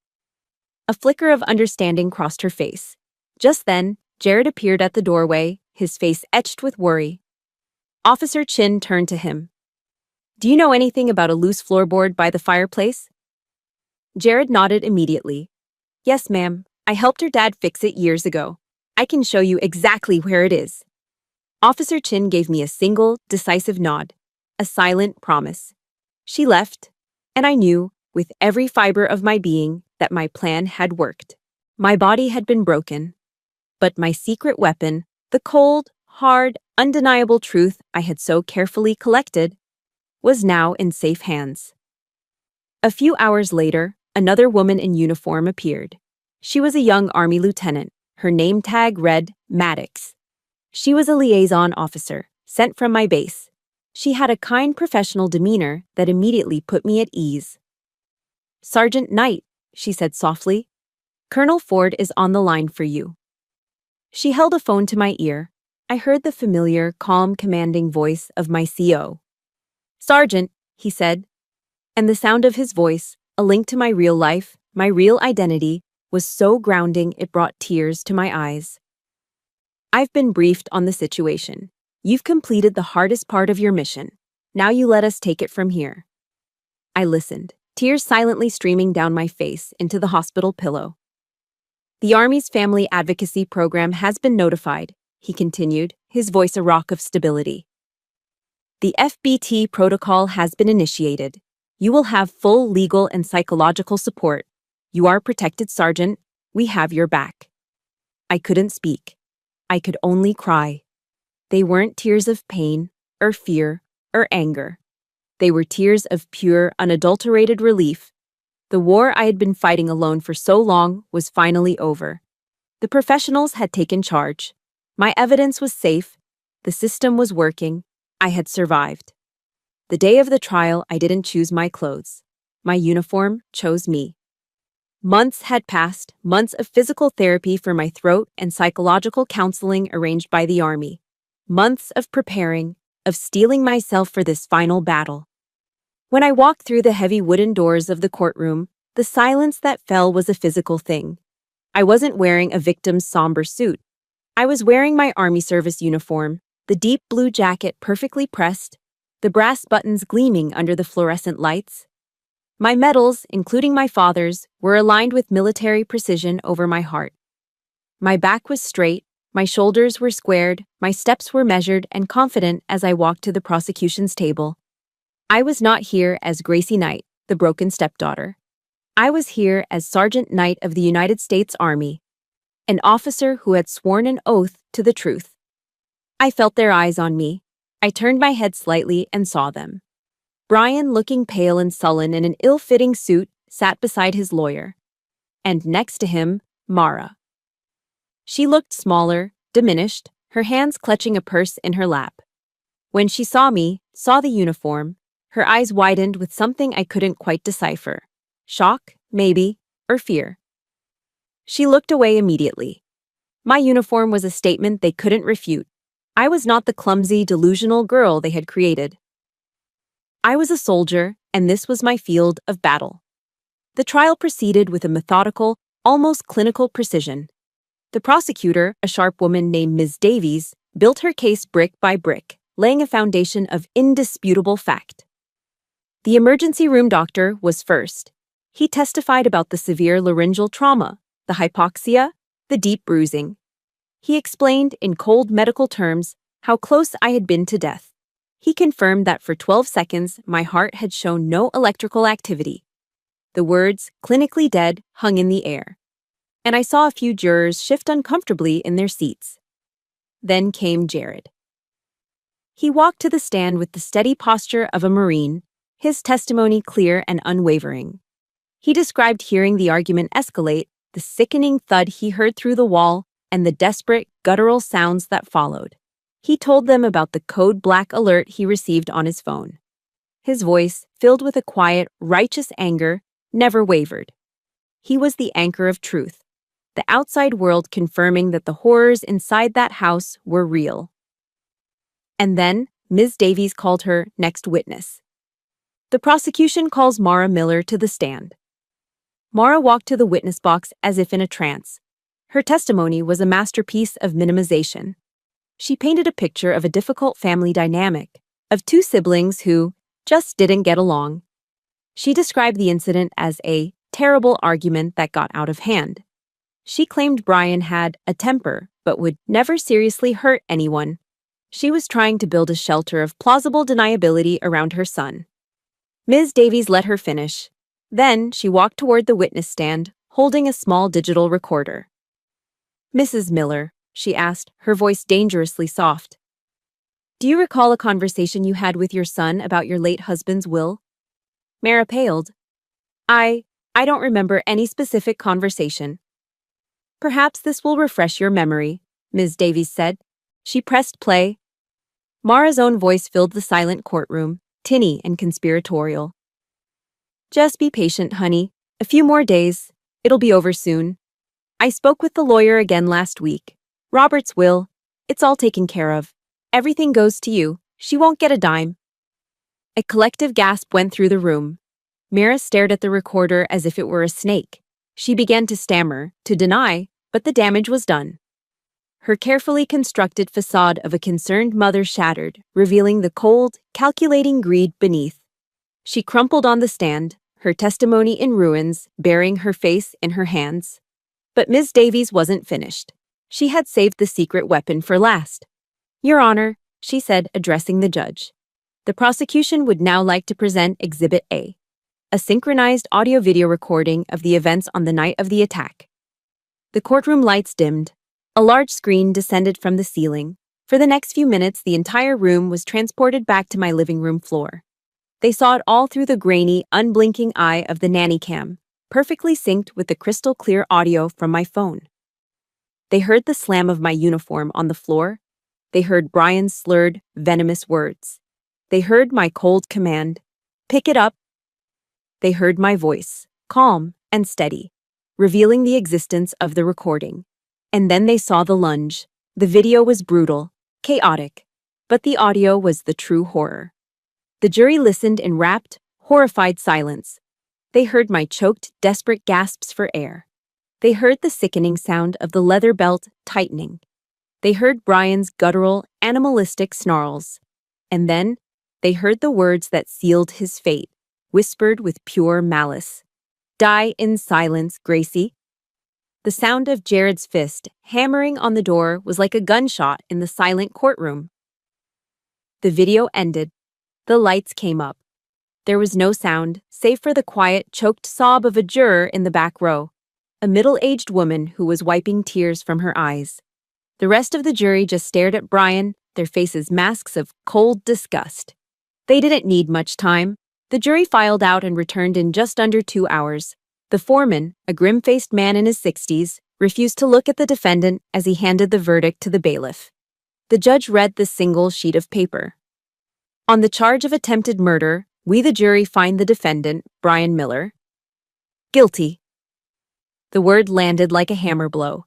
A flicker of understanding crossed her face. Just then, Jared appeared at the doorway, his face etched with worry. Officer Chin turned to him. Do you know anything about a loose floorboard by the fireplace? Jared nodded immediately. Yes, ma'am. I helped her dad fix it years ago. I can show you exactly where it is. Officer Chin gave me a single, decisive nod. A silent promise. She left, and I knew, with every fiber of my being, that my plan had worked. My body had been broken, but my secret weapon, the cold, hard, undeniable truth I had so carefully collected, was now in safe hands. A few hours later, another woman in uniform appeared. She was a young Army lieutenant. Her name tag read Maddox. She was a liaison officer, sent from my base. She had a kind professional demeanor that immediately put me at ease. Sergeant Knight, she said softly, Colonel Ford is on the line for you. She held a phone to my ear. I heard the familiar, calm, commanding voice of my CO. Sergeant, he said, and the sound of his voice, a link to my real life, my real identity, was so grounding it brought tears to my eyes. I've been briefed on the situation. You've completed the hardest part of your mission. Now you let us take it from here. I listened, tears silently streaming down my face into the hospital pillow. The Army's Family Advocacy Program has been notified, he continued, his voice a rock of stability. The FBT protocol has been initiated. You will have full legal and psychological support. You are protected, Sergeant. We have your back. I couldn't speak. I could only cry. They weren't tears of pain, or fear, or anger. They were tears of pure, unadulterated relief. The war I had been fighting alone for so long was finally over. The professionals had taken charge. My evidence was safe. The system was working. I had survived. The day of the trial, I didn't choose my clothes. My uniform chose me. Months had passed, months of physical therapy for my throat and psychological counseling arranged by the Army. Months of preparing, of steeling myself for this final battle. When I walked through the heavy wooden doors of the courtroom, the silence that fell was a physical thing. I wasn't wearing a victim's somber suit. I was wearing my Army service uniform, the deep blue jacket perfectly pressed, the brass buttons gleaming under the fluorescent lights. My medals, including my father's, were aligned with military precision over my heart. My back was straight, my shoulders were squared, my steps were measured and confident as I walked to the prosecution's table. I was not here as Gracie Knight, the broken stepdaughter. I was here as Sergeant Knight of the United States Army, an officer who had sworn an oath to the truth. I felt their eyes on me. I turned my head slightly and saw them. Brian, looking pale and sullen in an ill-fitting suit, sat beside his lawyer. And next to him, Mara. She looked smaller, diminished, her hands clutching a purse in her lap. When she saw me, saw the uniform, her eyes widened with something I couldn't quite decipher. Shock, maybe, or fear. She looked away immediately. My uniform was a statement they couldn't refute. I was not the clumsy, delusional girl they had created. I was a soldier, and this was my field of battle. The trial proceeded with a methodical, almost clinical precision. The prosecutor, a sharp woman named Ms. Davies, built her case brick by brick, laying a foundation of indisputable fact. The emergency room doctor was first. He testified about the severe laryngeal trauma, the hypoxia, the deep bruising. He explained in cold medical terms how close I had been to death. He confirmed that for 12 seconds my heart had shown no electrical activity. The words, clinically dead, hung in the air. And I saw a few jurors shift uncomfortably in their seats. Then came Jared. He walked to the stand with the steady posture of a Marine, his testimony clear and unwavering. He described hearing the argument escalate, the sickening thud he heard through the wall, and the desperate, guttural sounds that followed. He told them about the code black alert he received on his phone. His voice, filled with a quiet, righteous anger, never wavered. He was the anchor of truth, the outside world confirming that the horrors inside that house were real. And then, Ms. Davies called her next witness. The prosecution calls Mara Miller to the stand. Mara walked to the witness box as if in a trance. Her testimony was a masterpiece of minimization. She painted a picture of a difficult family dynamic, of two siblings who just didn't get along. She described the incident as a terrible argument that got out of hand. She claimed Brian had a temper, but would never seriously hurt anyone. She was trying to build a shelter of plausible deniability around her son. Ms. Davies let her finish. Then she walked toward the witness stand, holding a small digital recorder. "Mrs. Miller," she asked, her voice dangerously soft. "Do you recall a conversation you had with your son about your late husband's will?" Mara paled. I don't remember any specific conversation." "Perhaps this will refresh your memory," Ms. Davies said. She pressed play. Mara's own voice filled the silent courtroom, tinny and conspiratorial. "Just be patient, honey. A few more days. It'll be over soon. I spoke with the lawyer again last week. Robert's will. It's all taken care of. Everything goes to you. She won't get a dime." A collective gasp went through the room. Mira stared at the recorder as if it were a snake. She began to stammer, to deny, but the damage was done. Her carefully constructed facade of a concerned mother shattered, revealing the cold, calculating greed beneath. She crumpled on the stand, her testimony in ruins, burying her face in her hands. But Ms. Davies wasn't finished. She had saved the secret weapon for last. "Your Honor," she said, addressing the judge. The prosecution would now like to present Exhibit A, a synchronized audio-video recording of the events on the night of the attack. The courtroom lights dimmed. A large screen descended from the ceiling. For the next few minutes, the entire room was transported back to my living room floor. They saw it all through the grainy, unblinking eye of the nanny cam, perfectly synced with the crystal-clear audio from my phone. They heard the slam of my uniform on the floor. They heard Brian's slurred, venomous words. They heard my cold command, "Pick it up." They heard my voice, calm and steady, revealing the existence of the recording. And then they saw the lunge. The video was brutal, chaotic, but the audio was the true horror. The jury listened in rapt, horrified silence. They heard my choked, desperate gasps for air. They heard the sickening sound of the leather belt tightening. They heard Brian's guttural, animalistic snarls. And then, they heard the words that sealed his fate, whispered with pure malice. "Die in silence, Gracie." The sound of Jared's fist hammering on the door was like a gunshot in the silent courtroom. The video ended. The lights came up. There was no sound, save for the quiet, choked sob of a juror in the back row, a middle-aged woman who was wiping tears from her eyes. The rest of the jury just stared at Brian, their faces masks of cold disgust. They didn't need much time. The jury filed out and returned in just under 2 hours. The foreman, a grim-faced man in his 60s, refused to look at the defendant as he handed the verdict to the bailiff. The judge read the single sheet of paper. "On the charge of attempted murder, we the jury find the defendant, Brian Miller, guilty." The word landed like a hammer blow.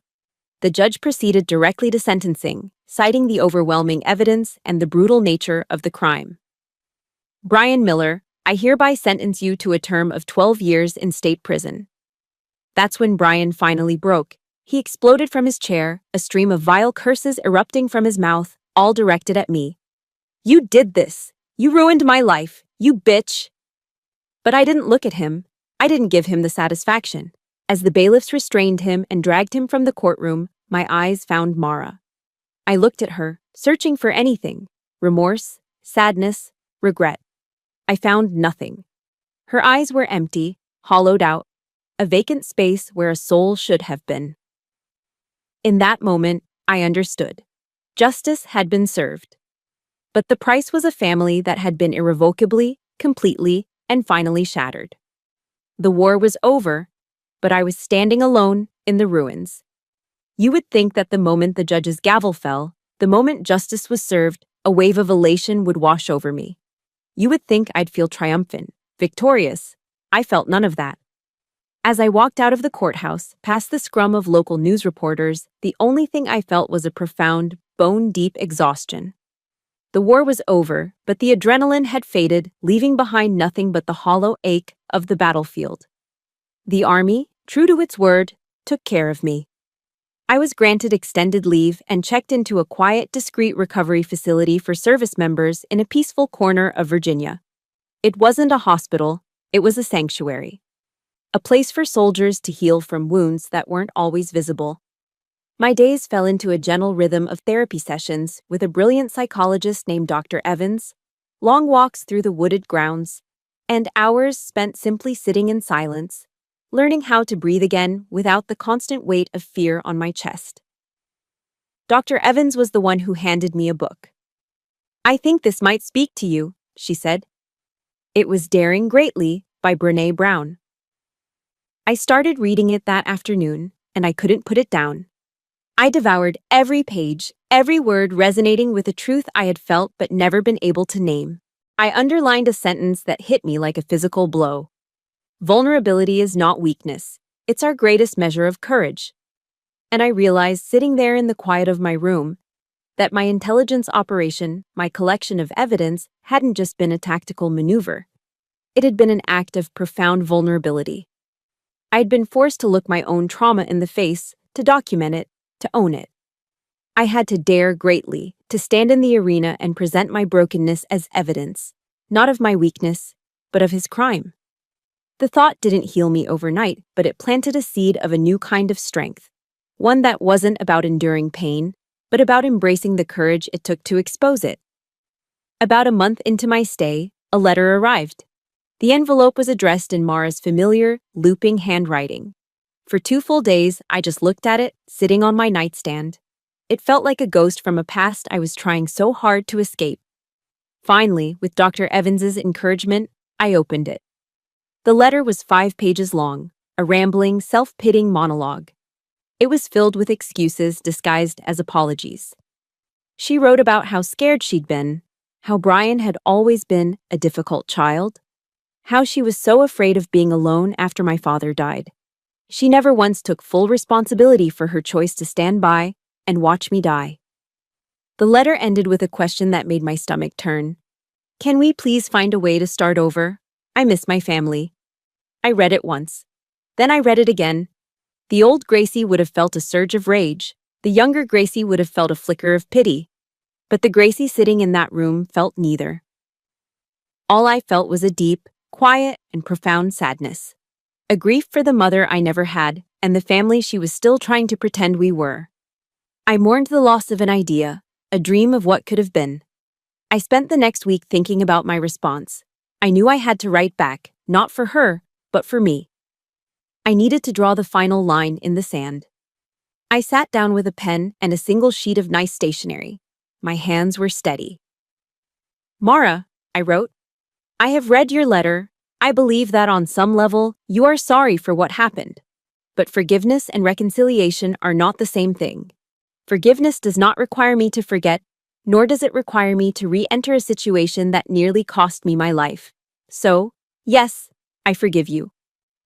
The judge proceeded directly to sentencing, citing the overwhelming evidence and the brutal nature of the crime. "Brian Miller, I hereby sentence you to a term of 12 years in state prison." That's when Brian finally broke. He exploded from his chair, a stream of vile curses erupting from his mouth, all directed at me. "You did this! You ruined my life! You bitch!" But I didn't look at him. I didn't give him the satisfaction. As the bailiffs restrained him and dragged him from the courtroom, my eyes found Mara. I looked at her, searching for anything: remorse, sadness, regret. I found nothing. Her eyes were empty, hollowed out, a vacant space where a soul should have been. In that moment, I understood. Justice had been served. But the price was a family that had been irrevocably, completely, and finally shattered. The war was over, but I was standing alone in the ruins. You would think that the moment the judge's gavel fell, the moment justice was served, a wave of elation would wash over me. You would think I'd feel triumphant, victorious. I felt none of that. As I walked out of the courthouse, past the scrum of local news reporters, the only thing I felt was a profound, bone-deep exhaustion. The war was over, but the adrenaline had faded, leaving behind nothing but the hollow ache of the battlefield. The army, true to its word, took care of me. I was granted extended leave and checked into a quiet, discreet recovery facility for service members in a peaceful corner of Virginia. It wasn't a hospital, it was a sanctuary. A place for soldiers to heal from wounds that weren't always visible. My days fell into a gentle rhythm of therapy sessions with a brilliant psychologist named Dr. Evans, long walks through the wooded grounds, and hours spent simply sitting in silence, learning how to breathe again without the constant weight of fear on my chest. Dr. Evans was the one who handed me a book. "I think this might speak to you," she said. It was Daring Greatly by Brené Brown. I started reading it that afternoon, and I couldn't put it down. I devoured every page, every word resonating with a truth I had felt but never been able to name. I underlined a sentence that hit me like a physical blow. Vulnerability is not weakness. It's our greatest measure of courage. And I realized, sitting there in the quiet of my room, that my intelligence operation, my collection of evidence, hadn't just been a tactical maneuver. It had been an act of profound vulnerability. I had been forced to look my own trauma in the face, to document it, to own it. I had to dare greatly, to stand in the arena and present my brokenness as evidence, not of my weakness, but of his crime. The thought didn't heal me overnight, but it planted a seed of a new kind of strength, one that wasn't about enduring pain, but about embracing the courage it took to expose it. About a month into my stay, a letter arrived. The envelope was addressed in Mara's familiar, looping handwriting. For 2 full days, I just looked at it, sitting on my nightstand. It felt like a ghost from a past I was trying so hard to escape. Finally, with Dr. Evans's encouragement, I opened it. The letter was 5 pages long, a rambling, self-pitying monologue. It was filled with excuses disguised as apologies. She wrote about how scared she'd been, how Brian had always been a difficult child, how she was so afraid of being alone after my father died. She never once took full responsibility for her choice to stand by and watch me die. The letter ended with a question that made my stomach turn. "Can we please find a way to start over? I miss my family." I read it once. Then I read it again. The old Gracie would have felt a surge of rage. The younger Gracie would have felt a flicker of pity. But the Gracie sitting in that room felt neither. All I felt was a deep, quiet, and profound sadness. A grief for the mother I never had, and the family she was still trying to pretend we were. I mourned the loss of an idea, a dream of what could have been. I spent the next week thinking about my response. I knew I had to write back, not for her, but for me. I needed to draw the final line in the sand. I sat down with a pen and a single sheet of nice stationery. My hands were steady. "Mara," I wrote, "I have read your letter. I believe that on some level, you are sorry for what happened. But forgiveness and reconciliation are not the same thing. Forgiveness does not require me to forget, nor does it require me to re-enter a situation that nearly cost me my life. So, yes, I forgive you.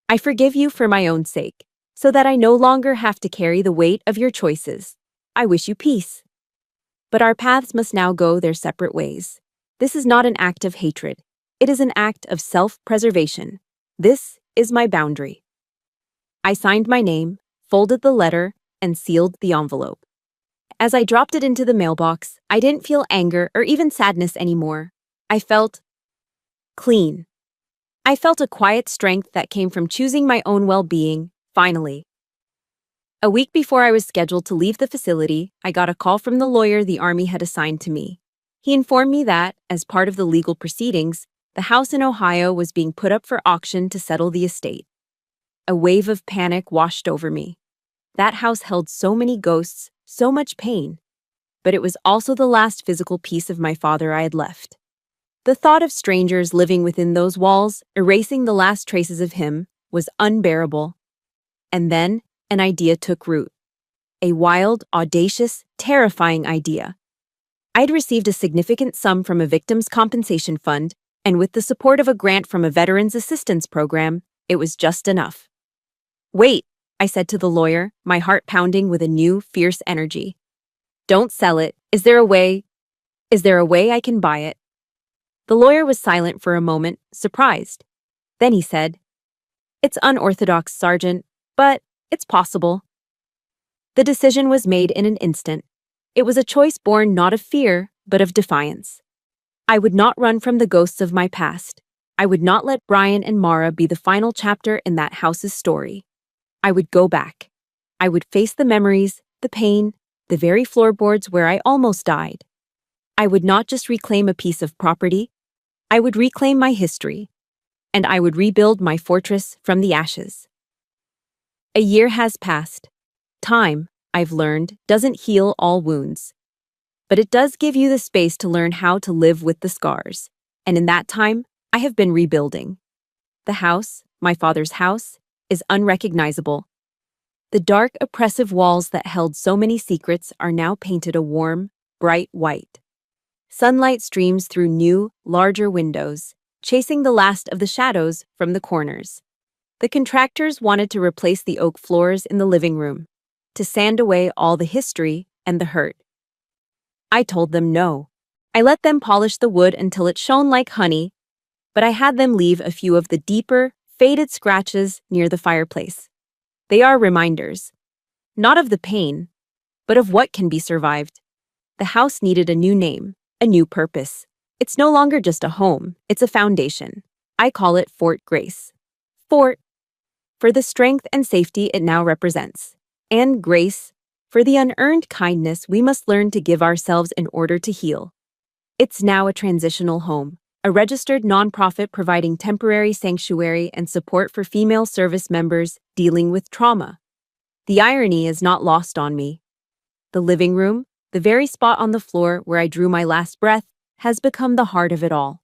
I forgive you for my own sake, so that I no longer have to carry the weight of your choices. I wish you peace. But our paths must now go their separate ways. This is not an act of hatred. It is an act of self-preservation. This is my boundary." I signed my name, folded the letter, and sealed the envelope. As I dropped it into the mailbox, I didn't feel anger or even sadness anymore. I felt clean. I felt a quiet strength that came from choosing my own well-being, finally. A week before I was scheduled to leave the facility, I got a call from the lawyer the Army had assigned to me. He informed me that, as part of the legal proceedings, the house in Ohio was being put up for auction to settle the estate. A wave of panic washed over me. That house held so many ghosts, so much pain. But it was also the last physical piece of my father I had left. The thought of strangers living within those walls, erasing the last traces of him, was unbearable. And then, an idea took root. A wild, audacious, terrifying idea. I'd received a significant sum from a victims' compensation fund, and with the support of a grant from a veterans assistance program, it was just enough. "Wait," I said to the lawyer, my heart pounding with a new, fierce energy. "Don't sell it. Is there a way I can buy it?" The lawyer was silent for a moment, surprised. Then he said, "It's unorthodox, Sergeant, but it's possible." The decision was made in an instant. It was a choice born not of fear, but of defiance. I would not run from the ghosts of my past. I would not let Brian and Mara be the final chapter in that house's story. I would go back. I would face the memories, the pain, the very floorboards where I almost died. I would not just reclaim a piece of property. I would reclaim my history. And I would rebuild my fortress from the ashes. A year has passed. Time, I've learned, doesn't heal all wounds. But it does give you the space to learn how to live with the scars. And in that time, I have been rebuilding. The house, my father's house, is unrecognizable. The dark, oppressive walls that held so many secrets are now painted a warm, bright white. Sunlight streams through new, larger windows, chasing the last of the shadows from the corners. The contractors wanted to replace the oak floors in the living room, to sand away all the history and the hurt. I told them no. I let them polish the wood until it shone like honey, but I had them leave a few of the deeper, faded scratches near the fireplace. They are reminders, not of the pain, but of what can be survived. The house needed a new name, a new purpose. It's no longer just a home, it's a foundation. I call it Fort Grace. Fort, for the strength and safety it now represents, and Grace, for the unearned kindness we must learn to give ourselves in order to heal. It's now a transitional home, a registered nonprofit providing temporary sanctuary and support for female service members dealing with trauma. The irony is not lost on me. The living room, the very spot on the floor where I drew my last breath, has become the heart of it all.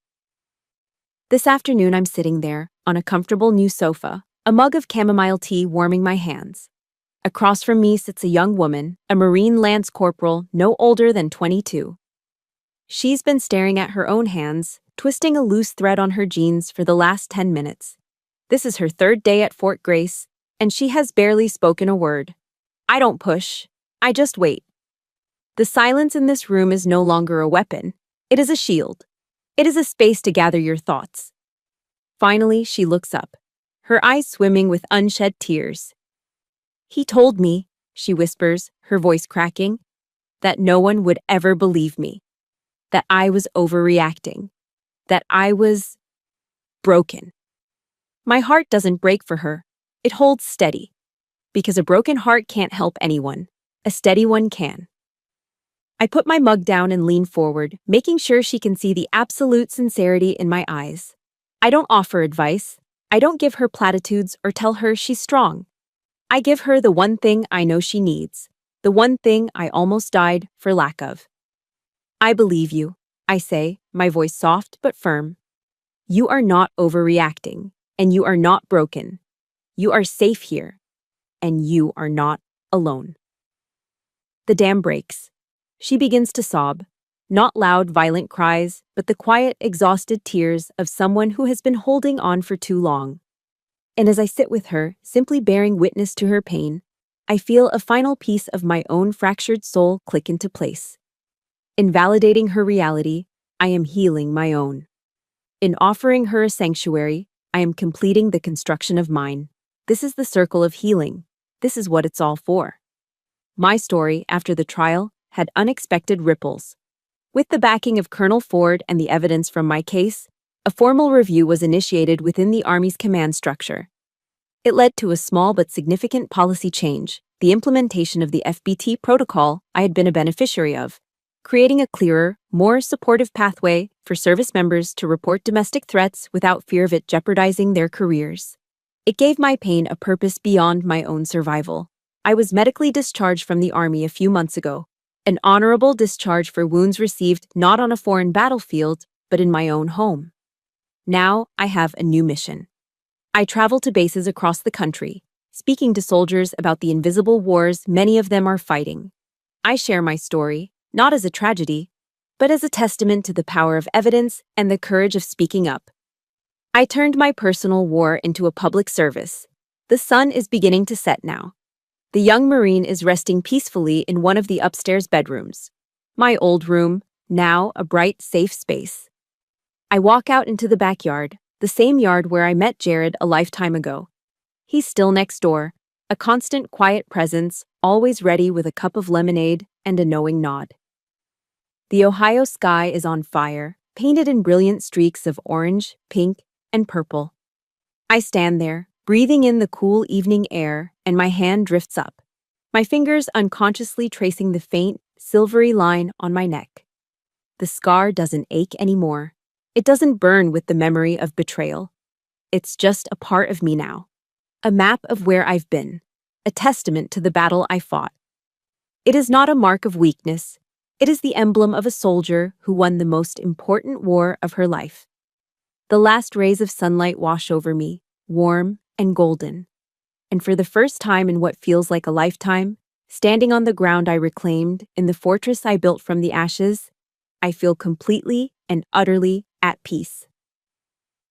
This afternoon I'm sitting there, on a comfortable new sofa, a mug of chamomile tea warming my hands. Across from me sits a young woman, a Marine Lance Corporal no older than 22. She's been staring at her own hands, twisting a loose thread on her jeans for the last 10 minutes. This is her third day at Fort Grace, and she has barely spoken a word. I don't push. I just wait. The silence in this room is no longer a weapon. It is a shield. It is a space to gather your thoughts. Finally, she looks up, her eyes swimming with unshed tears. "He told me," she whispers, her voice cracking, "that no one would ever believe me. That I was overreacting. That I was broken." My heart doesn't break for her. It holds steady. Because a broken heart can't help anyone. A steady one can. I put my mug down and lean forward, making sure she can see the absolute sincerity in my eyes. I don't offer advice. I don't give her platitudes or tell her she's strong. I give her the one thing I know she needs, the one thing I almost died for lack of. "I believe you," I say, my voice soft but firm. "You are not overreacting, and you are not broken. You are safe here, and you are not alone." The dam breaks. She begins to sob, not loud, violent cries, but the quiet, exhausted tears of someone who has been holding on for too long. And as I sit with her, simply bearing witness to her pain, I feel a final piece of my own fractured soul click into place. In validating her reality, I am healing my own. In offering her a sanctuary, I am completing the construction of mine. This is the circle of healing. This is what it's all for. My story, after the trial, had unexpected ripples. With the backing of Colonel Ford and the evidence from my case, a formal review was initiated within the Army's command structure. It led to a small but significant policy change, the implementation of the FBT protocol I had been a beneficiary of, creating a clearer, more supportive pathway for service members to report domestic threats without fear of it jeopardizing their careers. It gave my pain a purpose beyond my own survival. I was medically discharged from the Army a few months ago, an honorable discharge for wounds received not on a foreign battlefield, but in my own home. Now I have a new mission. I travel to bases across the country, speaking to soldiers about the invisible wars many of them are fighting. I share my story, not as a tragedy, but as a testament to the power of evidence and the courage of speaking up. I turned my personal war into a public service. The sun is beginning to set now. The young Marine is resting peacefully in one of the upstairs bedrooms. My old room, now a bright, safe space. I walk out into the backyard, the same yard where I met Jared a lifetime ago. He's still next door, a constant quiet presence, always ready with a cup of lemonade and a knowing nod. The Ohio sky is on fire, painted in brilliant streaks of orange, pink, and purple. I stand there, breathing in the cool evening air, and my hand drifts up, my fingers unconsciously tracing the faint, silvery line on my neck. The scar doesn't ache anymore. It doesn't burn with the memory of betrayal. It's just a part of me now. A map of where I've been, a testament to the battle I fought. It is not a mark of weakness. It is the emblem of a soldier who won the most important war of her life. The last rays of sunlight wash over me, warm and golden. And for the first time in what feels like a lifetime, standing on the ground I reclaimed, in the fortress I built from the ashes, I feel completely and utterly at peace.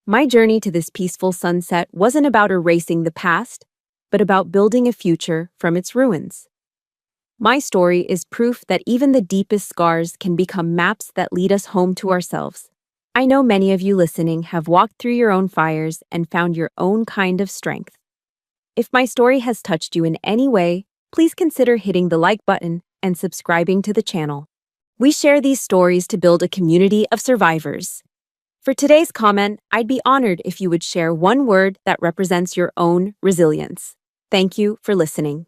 My journey to this peaceful sunset wasn't about erasing the past, but about building a future from its ruins. My story is proof that even the deepest scars can become maps that lead us home to ourselves. I know many of you listening have walked through your own fires and found your own kind of strength. If my story has touched you in any way, please consider hitting the like button and subscribing to the channel. We share these stories to build a community of survivors. For today's comment, I'd be honored if you would share one word that represents your own resilience. Thank you for listening.